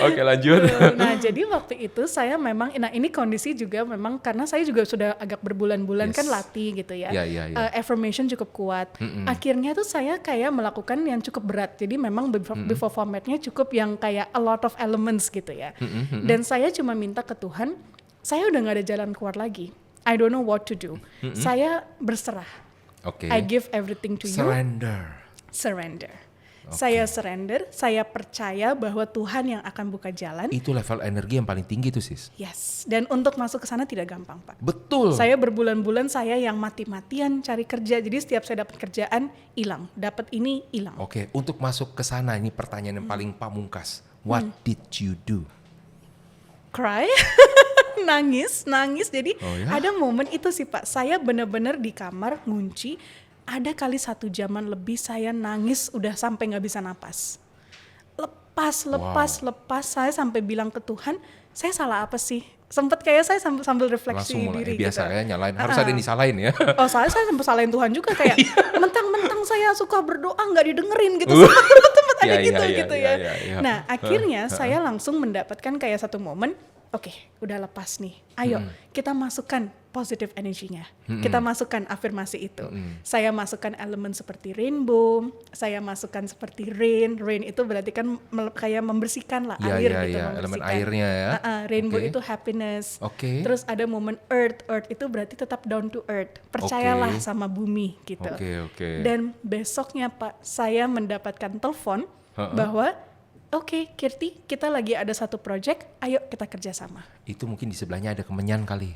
Oke lanjut. Nah, jadi waktu itu saya memang, nah ini kondisi juga memang karena saya juga sudah agak berbulan-bulan Yes. kan latih gitu ya. Iya. Affirmation cukup kuat. Akhirnya tuh saya kayak melakukan yang cukup berat. Jadi memang before formatnya cukup yang kayak a lot of elements gitu ya. Dan saya cuma minta ke Tuhan, saya udah gak ada jalan keluar lagi. I don't know what to do. Saya berserah. Oke. I give everything to you. Surrender. Saya surrender, saya percaya bahwa Tuhan yang akan buka jalan. Itu level energi yang paling tinggi tuh sis. Yes, dan untuk masuk ke sana tidak gampang, Pak. Betul. Saya berbulan-bulan saya yang mati-matian cari kerja. Jadi setiap saya dapat kerjaan hilang, dapat ini hilang. Oke, untuk masuk ke sana ini pertanyaan yang paling pamungkas. What did you do? Cry, nangis. Jadi Oh ya? ada momen itu sih Pak, saya benar-benar di kamar ngunci. Ada kali 1 jaman lebih saya nangis udah sampai nggak bisa napas. Lepas, saya sampai bilang ke Tuhan, saya salah apa sih? Sempet kayak saya sambil refleksi Langsung mulai diri biasa gitu. ya nyalain. Harus ada yang disalahin ya. Oh saya sampai salahin Tuhan juga kayak mentang-mentang saya suka berdoa nggak didengerin gitu. Sempet ada gitu ya. Nah akhirnya saya langsung mendapatkan kayak satu momen, oke, udah lepas nih. Ayo kita masukkan positive energinya. Kita masukkan afirmasi itu. Saya masukkan elemen seperti rainbow, saya masukkan seperti rain. Rain itu berarti kan kayak membersihkan lah, air gitu. Iya, elemen membersihkan. airnya ya. Rainbow Oke. itu happiness. Oke. Terus ada momen earth itu berarti tetap down to earth. Percayalah sama bumi gitu. Oke. Dan besoknya Pak, saya mendapatkan telepon bahwa oke, Kirti, kita lagi ada satu project, ayo kita kerjasama. Itu mungkin di sebelahnya ada kemenyan kali.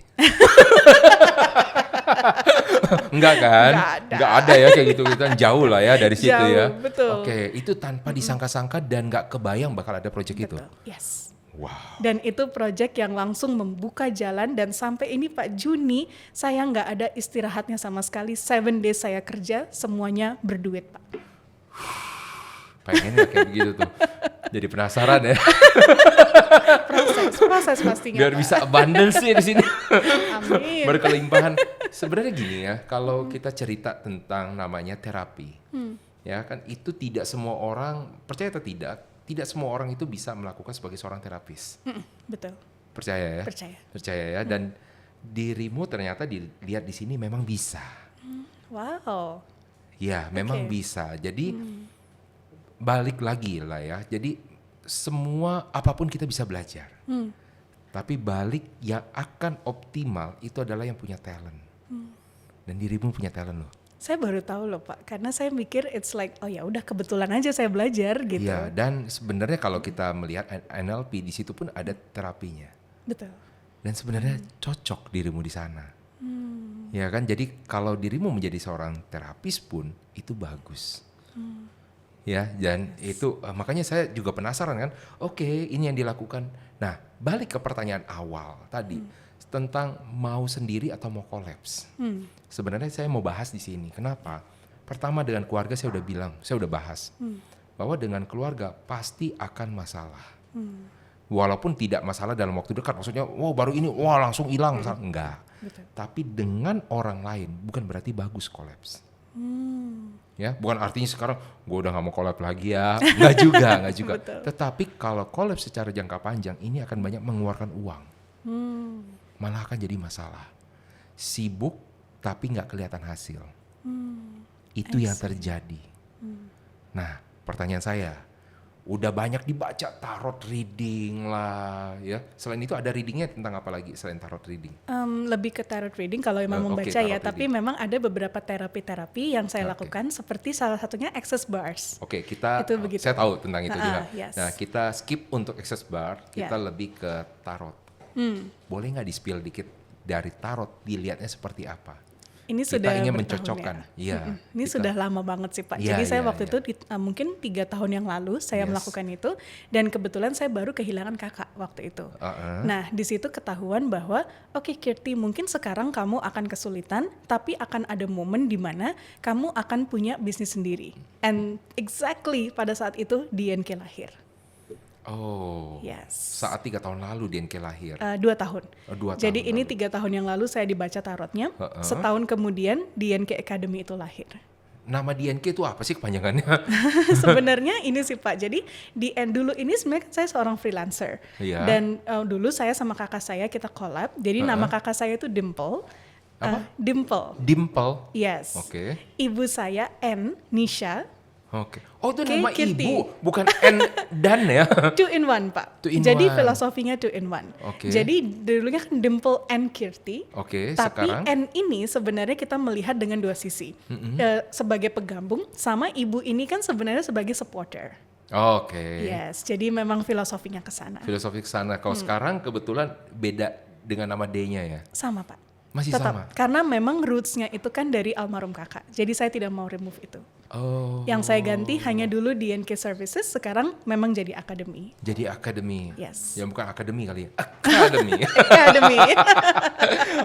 Enggak kan? Nggak Enggak ada ya kayak gitu kan, jauh lah ya dari situ Jauh, ya. betul. Oke, itu tanpa disangka-sangka dan enggak kebayang bakal ada project itu. Betul, yes. Wow. Dan itu project yang langsung membuka jalan dan sampai ini Pak Juni, saya nggak ada istirahatnya sama sekali. 7 days saya kerja, semuanya berduit Pak. Pengen ya kayak begitu tuh. Jadi penasaran ya. Proses pastinya Biar Pak. bisa abundance sih di sini. Amin. Berkelimpahan. Sebenarnya gini ya, kalau kita cerita tentang namanya terapi, ya kan itu tidak semua orang, percaya atau tidak semua orang itu bisa melakukan sebagai seorang terapis. Betul, Percaya ya? percaya. Ya, dan dirimu ternyata dilihat di sini memang bisa. Wow. Ya, memang Oke. bisa. Jadi balik lagi lah ya. Jadi semua apapun kita bisa belajar. Tapi balik yang akan optimal itu adalah yang punya talent. Dan dirimu punya talent loh. Saya baru tahu loh Pak, karena saya mikir it's like oh ya udah kebetulan aja saya belajar gitu. Iya, dan sebenarnya kalau kita melihat NLP di situ pun ada terapinya. Betul. Dan sebenarnya cocok dirimu di sana. Ya kan? Jadi kalau dirimu menjadi seorang terapis pun itu bagus. Ya, dan itu makanya saya juga penasaran kan. Oke, ini yang dilakukan. Nah, balik ke pertanyaan awal tadi tentang mau sendiri atau mau kolaps. Sebenarnya saya mau bahas di sini. Kenapa? Pertama dengan keluarga saya udah bilang, saya udah bahas bahwa dengan keluarga pasti akan masalah. Walaupun tidak masalah dalam waktu dekat, maksudnya, wah baru ini, wah langsung hilang, enggak. Betul. Tapi dengan orang lain bukan berarti bagus kolaps. Ya, bukan artinya sekarang gue udah gak mau kolaps lagi ya, nggak juga. Betul. Tetapi kalau kolaps secara jangka panjang ini akan banyak mengeluarkan uang, malah akan jadi masalah. Sibuk tapi nggak kelihatan hasil. Itu yang terjadi. Nah, pertanyaan saya, udah banyak dibaca tarot reading lah, ya. Selain itu ada readingnya tentang apa lagi selain tarot reading? Lebih ke tarot reading kalau memang Oke, membaca ya, tarot tapi reading. memang ada beberapa terapi-terapi yang saya Oke. lakukan seperti salah satunya access bars. Oke, kita Itu begitu. saya tahu tentang itu juga. Yes. Nah, kita skip untuk access bar, kita Ya. lebih ke tarot. Boleh nggak di-spill dikit dari tarot, dilihatnya seperti apa? Ini Kita sudah ingin bertahun mencocokkan. ya. Iya. Ini kita- sudah lama banget sih Pak. Iya, Jadi saya iya, waktu iya. itu mungkin 3 tahun yang lalu saya Yes. melakukan itu, dan kebetulan saya baru kehilangan kakak waktu itu. Nah di situ ketahuan bahwa oke Kirti, mungkin sekarang kamu akan kesulitan, tapi akan ada momen di mana kamu akan punya bisnis sendiri. And exactly pada saat itu DNK lahir. Oh. Yes. Saat 3 tahun lalu DNK lahir. 2 tahun. Oh, 2 Jadi tahun ini lalu. 3 tahun yang lalu saya dibaca tarotnya. Setahun kemudian DNK Academy itu lahir. Nama DNK itu apa sih kepanjangannya? Sebenarnya ini sih Pak. Jadi dulu ini sebenarnya saya seorang freelancer. Iya. Dan dulu saya sama kakak saya kita collab. Jadi nama kakak saya itu Dimple. Dimple. Dimple. Yes. Oke. Ibu saya Nisha. Oke. Oh, itu Oke, nama Kirti. ibu, bukan N dan ya. 2 in 1 Pak. Two in Jadi one. filosofinya 2 in 1. Oke. Jadi dulunya kan Dimple and Kirti. Oke, Tapi sekarang N ini sebenarnya kita melihat dengan 2 sisi. Sebagai pegambung, sama ibu ini kan sebenarnya sebagai supporter. Oke. Yes, jadi memang filosofinya ke sana. Filosofi ke sana. Kalau sekarang kebetulan beda dengan nama D-nya ya. Sama Pak. Masih Tetap. sama. Karena memang roots-nya itu kan dari almarhum kakak. Jadi saya tidak mau remove itu. Oh. Yang saya ganti hanya dulu DNK Services, sekarang memang jadi akademi. Jadi akademi. Yes. Ya bukan akademi kali ya. Akademi. Akademi.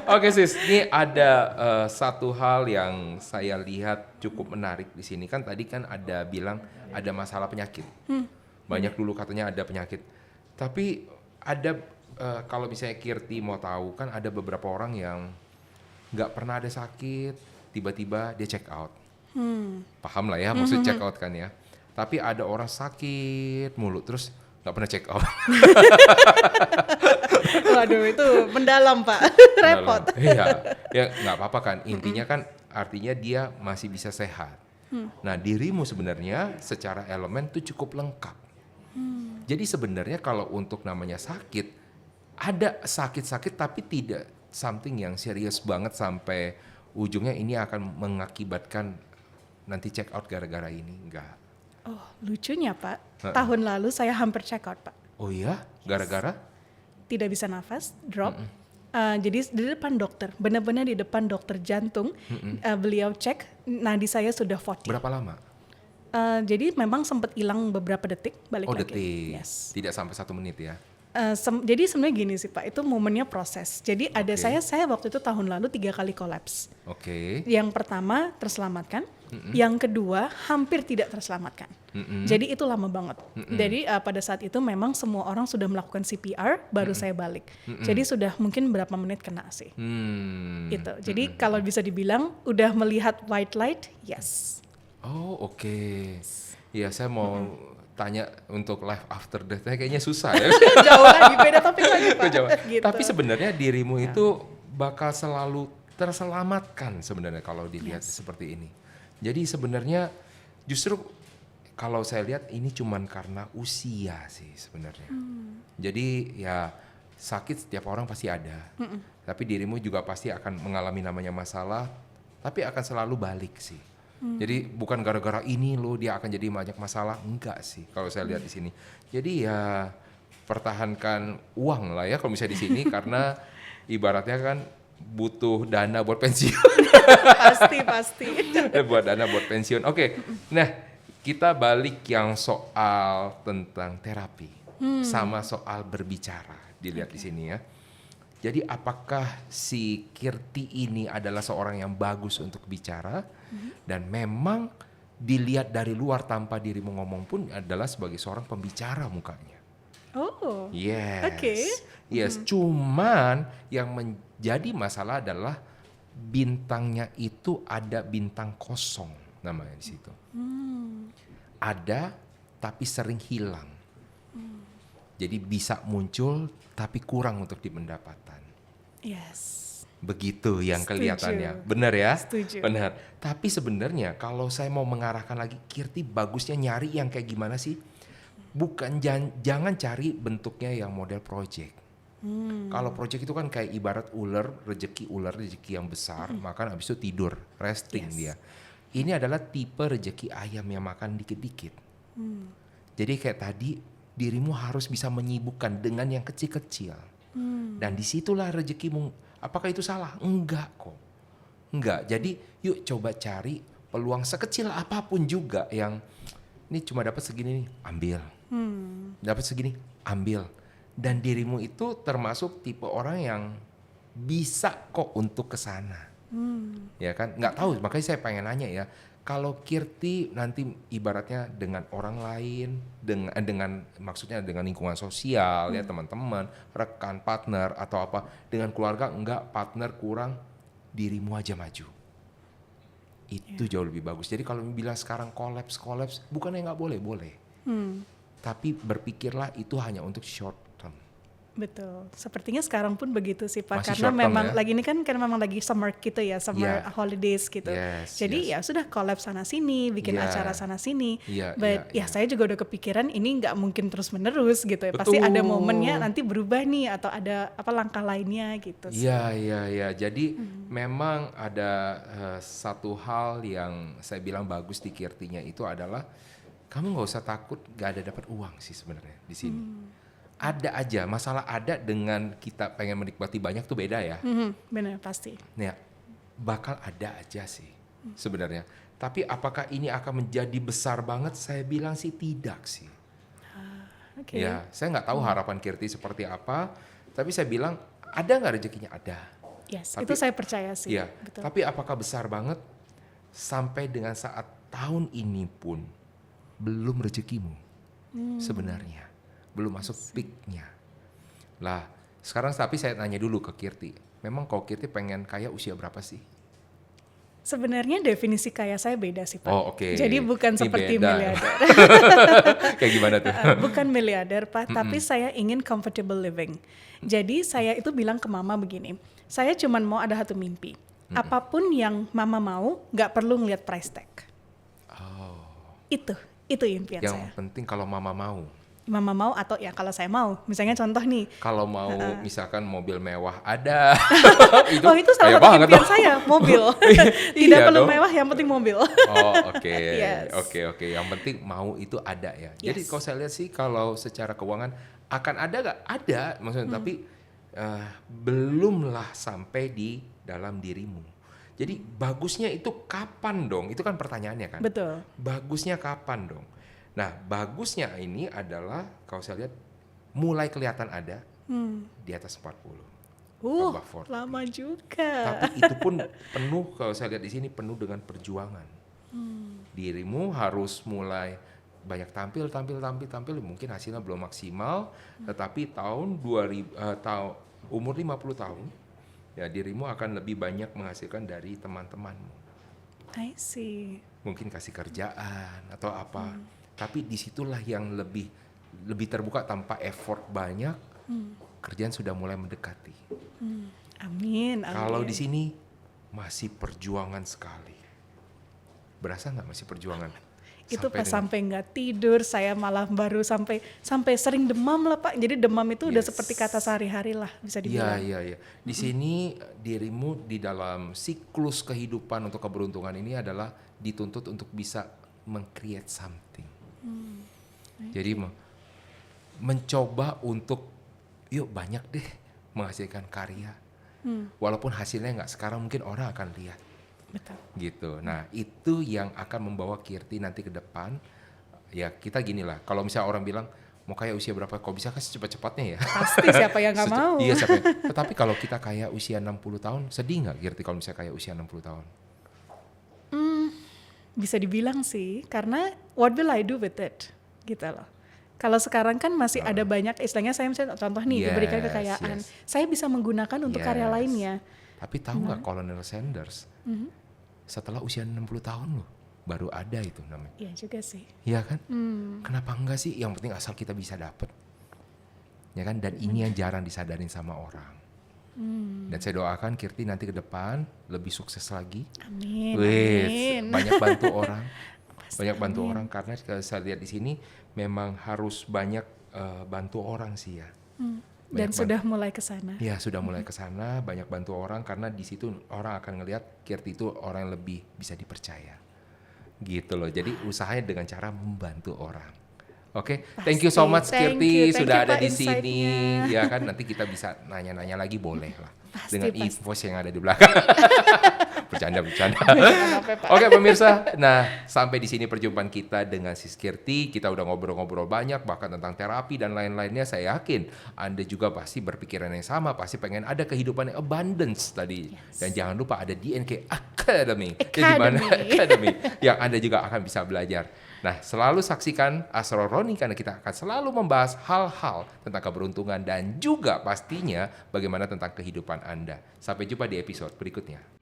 Oke sis, ini ada satu hal yang saya lihat cukup menarik di sini. Kan tadi kan ada bilang ada masalah penyakit. Banyak dulu katanya ada penyakit. Tapi ada kalau misalnya Kirti mau tahu, kan ada beberapa orang yang nggak pernah ada sakit, tiba-tiba dia check out. Paham lah ya, maksud check out kan ya. Tapi ada orang sakit mulu terus nggak pernah check out. Waduh, itu mendalam Pak. Repot. Iya, ya nggak apa-apa kan. Intinya kan artinya dia masih bisa sehat. Nah, dirimu sebenarnya secara elemen tuh cukup lengkap. Jadi sebenarnya kalau untuk namanya sakit, ada sakit-sakit tapi tidak something yang serius banget sampai ujungnya ini akan mengakibatkan nanti check out gara-gara ini. Enggak. Oh, lucunya Pak. Tahun lalu saya hampir check out Pak. Oh iya? Gara-gara? Tidak bisa nafas, drop. Jadi di depan dokter, benar-benar di depan dokter jantung, beliau cek, nadi saya sudah 40. Berapa lama? Jadi memang sempat hilang beberapa detik, balik Oh, lagi. detik. Yes. Tidak sampai 1 menit ya? Jadi sebenarnya gini sih Pak, itu momennya proses. Jadi ada Oke. saya waktu itu tahun lalu 3 kali kolaps. Oke. Yang pertama terselamatkan, yang kedua hampir tidak terselamatkan. Jadi itu lama banget. Jadi pada saat itu memang semua orang sudah melakukan CPR, baru saya balik. Jadi sudah mungkin berapa menit kena sih. Itu. Jadi kalau bisa dibilang udah melihat white light, yes. Oh, oke. Ya, saya mau tanya untuk life after death kayaknya susah ya. Jauh lagi, beda topik lagi Pak. Jauh. Gitu. Tapi sebenarnya dirimu itu bakal selalu terselamatkan sebenarnya kalau dilihat seperti ini. Jadi sebenarnya justru kalau saya lihat ini cuman karena usia sih sebenarnya. Jadi ya sakit setiap orang pasti ada. Tapi dirimu juga pasti akan mengalami namanya masalah, tapi akan selalu balik sih. Jadi bukan gara-gara ini loh dia akan jadi banyak masalah, enggak sih kalau saya lihat di sini. Jadi ya pertahankan uang lah ya kalau misalnya di sini karena ibaratnya kan butuh dana buat pensiun. pasti. Buat dana buat pensiun. Oke. Nah, kita balik yang soal tentang terapi sama soal berbicara dilihat di sini ya. Jadi apakah si Kirti ini adalah seorang yang bagus untuk bicara dan memang dilihat dari luar tanpa dirimu ngomong pun adalah sebagai seorang pembicara mukanya. Oh. Yes. Oke. Yes, cuman yang menjadi masalah adalah bintangnya itu ada bintang kosong namanya di situ. Ada tapi sering hilang. Jadi bisa muncul tapi kurang untuk di pendapatan. Yes. Begitu yang Setuju. kelihatannya. Benar ya? Setuju. Benar. Tapi sebenarnya kalau saya mau mengarahkan lagi, Kirti bagusnya nyari yang kayak gimana sih? Bukan jangan cari bentuknya yang model project. Kalau project itu kan kayak ibarat ular rezeki yang besar, makan habis itu tidur, resting dia. Ini adalah tipe rezeki ayam yang makan dikit-dikit. Jadi kayak tadi dirimu harus bisa menyibukkan dengan yang kecil-kecil. Dan disitulah rezekimu. Apakah itu salah? Enggak kok. Enggak. Jadi yuk coba cari peluang sekecil apapun juga yang ini cuma dapat segini nih, ambil. Dapat segini, ambil. Dan dirimu itu termasuk tipe orang yang bisa kok untuk ke sana. Ya kan? Nggak tahu, makanya saya pengen nanya ya. Kalau Kirti nanti ibaratnya dengan orang lain, dengan maksudnya dengan lingkungan sosial ya, teman-teman, rekan, partner atau apa, dengan keluarga enggak, partner kurang, dirimu aja maju. Itu jauh lebih bagus. Jadi kalau bilang sekarang kolaps, bukannya nggak boleh. Tapi berpikirlah itu hanya untuk short term. Betul. Sepertinya sekarang pun begitu sih Pak. Masih Karena short term memang ya? lagi ini kan karena memang lagi summer gitu ya, summer holidays gitu. Jadi ya sudah collab sana sini, bikin acara sana sini. But saya juga udah kepikiran ini nggak mungkin terus menerus gitu ya. Pasti ada momennya nanti berubah nih atau ada apa langkah lainnya gitu. Iya. Jadi memang ada satu hal yang saya bilang bagus di Kirtinya itu adalah kamu nggak usah takut nggak ada dapat uang sih sebenarnya di sini. Ada aja, masalah ada dengan kita pengen menikmati banyak tuh beda ya. Benar, pasti. Ya, bakal ada aja sih sebenarnya. Tapi apakah ini akan menjadi besar banget? Saya bilang sih tidak sih. Okay. Ya, saya nggak tahu harapan Kirti seperti apa. Tapi saya bilang ada nggak rezekinya? Ada. Yes, tapi, itu saya percaya sih. Iya, tapi apakah besar banget? Sampai dengan saat tahun ini pun belum rezekimu sebenarnya. Belum masuk peaknya. Lah, sekarang tapi saya tanya dulu ke Kirti. Memang kalau Kirti pengen kaya usia berapa sih? Sebenarnya definisi kaya saya beda sih Pak. Oh, oke. Jadi bukan Ini seperti beda. miliarder. Kayak gimana tuh? Bukan miliarder Pak, tapi saya ingin comfortable living. Jadi saya itu bilang ke mama begini, saya cuma mau ada satu mimpi. Apapun yang mama mau, nggak perlu ngeliat price tag. Oh. Itu impian Yang saya. penting kalau mama mau. Mama mau atau ya kalau saya mau. Misalnya contoh nih. Kalau mau misalkan mobil mewah ada. itu salah satu impian saya, mobil. Tidak perlu mewah, yang penting mobil. Oh, oke. Yes. Oke. Yang penting mau itu ada ya. Jadi Yes. kalau saya lihat sih kalau secara keuangan akan ada nggak? Ada maksudnya, tapi belumlah sampai di dalam dirimu. Jadi bagusnya itu kapan dong? Itu kan pertanyaannya kan. Betul. Bagusnya kapan dong? Nah, bagusnya ini adalah kalau saya lihat mulai kelihatan ada di atas 40. Above 40. Lama juga. Tapi itu pun penuh, kalau saya lihat di sini penuh dengan perjuangan. Dirimu harus mulai banyak tampil, mungkin hasilnya belum maksimal, tetapi umur 50 tahun, ya dirimu akan lebih banyak menghasilkan dari teman-temanmu. I see. Mungkin kasih kerjaan atau apa. Tapi disitulah yang lebih terbuka tanpa effort banyak, kerjaan sudah mulai mendekati. Amin. Kalau di sini masih perjuangan sekali. Berasa nggak masih perjuangan? Itu pas sampai nggak tidur, saya malah baru sampai sering demam lah Pak. Jadi demam itu udah seperti kata sehari-hari lah bisa dibilang. Iya. Di sini dirimu di dalam siklus kehidupan untuk keberuntungan ini adalah dituntut untuk bisa meng-create something. Jadi mencoba untuk yuk banyak deh menghasilkan karya. Walaupun hasilnya nggak sekarang, mungkin orang akan lihat. Betul. Gitu. Nah, itu yang akan membawa Kirti nanti ke depan. Ya, kita gini lah. Kalau misalnya orang bilang mau kaya usia berapa, kok bisa kan secepat-cepatnya ya? Pasti siapa yang nggak mau. Iya, siapa yang. Tetapi kalau kita kaya usia 60 tahun, sedih nggak Kirti kalau misalnya kaya usia 60 tahun? Bisa dibilang sih, karena what will I do with it? Gitu loh. Kalau sekarang kan masih ada banyak, istilahnya saya misalnya contoh nih, diberikan kekayaan. Saya bisa menggunakan untuk karya lainnya. Tapi tahu nggak Colonel Sanders, setelah usia 60 tahun loh, baru ada itu namanya. Iya juga sih. Iya kan? Kenapa enggak sih? Yang penting asal kita bisa dapet. Ya kan? Dan ini yang jarang disadarin sama orang. Dan saya doakan Kirti nanti ke depan lebih sukses lagi. Amin. Banyak bantu orang. Banyak bantu orang karena saya lihat di sini memang harus banyak bantu orang sih ya. Dan sudah mulai ke sana. Ya, sudah mulai ke sana, banyak bantu orang karena di situ orang akan ngelihat Kirti itu orang yang lebih bisa dipercaya. Gitu loh. Jadi usahanya dengan cara membantu orang. Oke, thank you so much Kirti sudah ada di sini. Ya kan, nanti kita bisa nanya-nanya lagi boleh lah. Dengan info yang ada di belakang. Percaya bercanda. Apa, Pak? Oke pemirsa, nah sampai di sini perjumpaan kita dengan Sis Kirti. Kita udah ngobrol-ngobrol banyak bahkan tentang terapi dan lain-lainnya. Saya yakin Anda juga pasti berpikiran yang sama, pasti pengen ada kehidupan yang abundance tadi. Dan jangan lupa ada DNK Academy. Di mana Academy yang Anda juga akan bisa belajar. Nah, selalu saksikan Astro Roni karena kita akan selalu membahas hal-hal tentang keberuntungan dan juga pastinya bagaimana tentang kehidupan Anda. Sampai jumpa di episode berikutnya.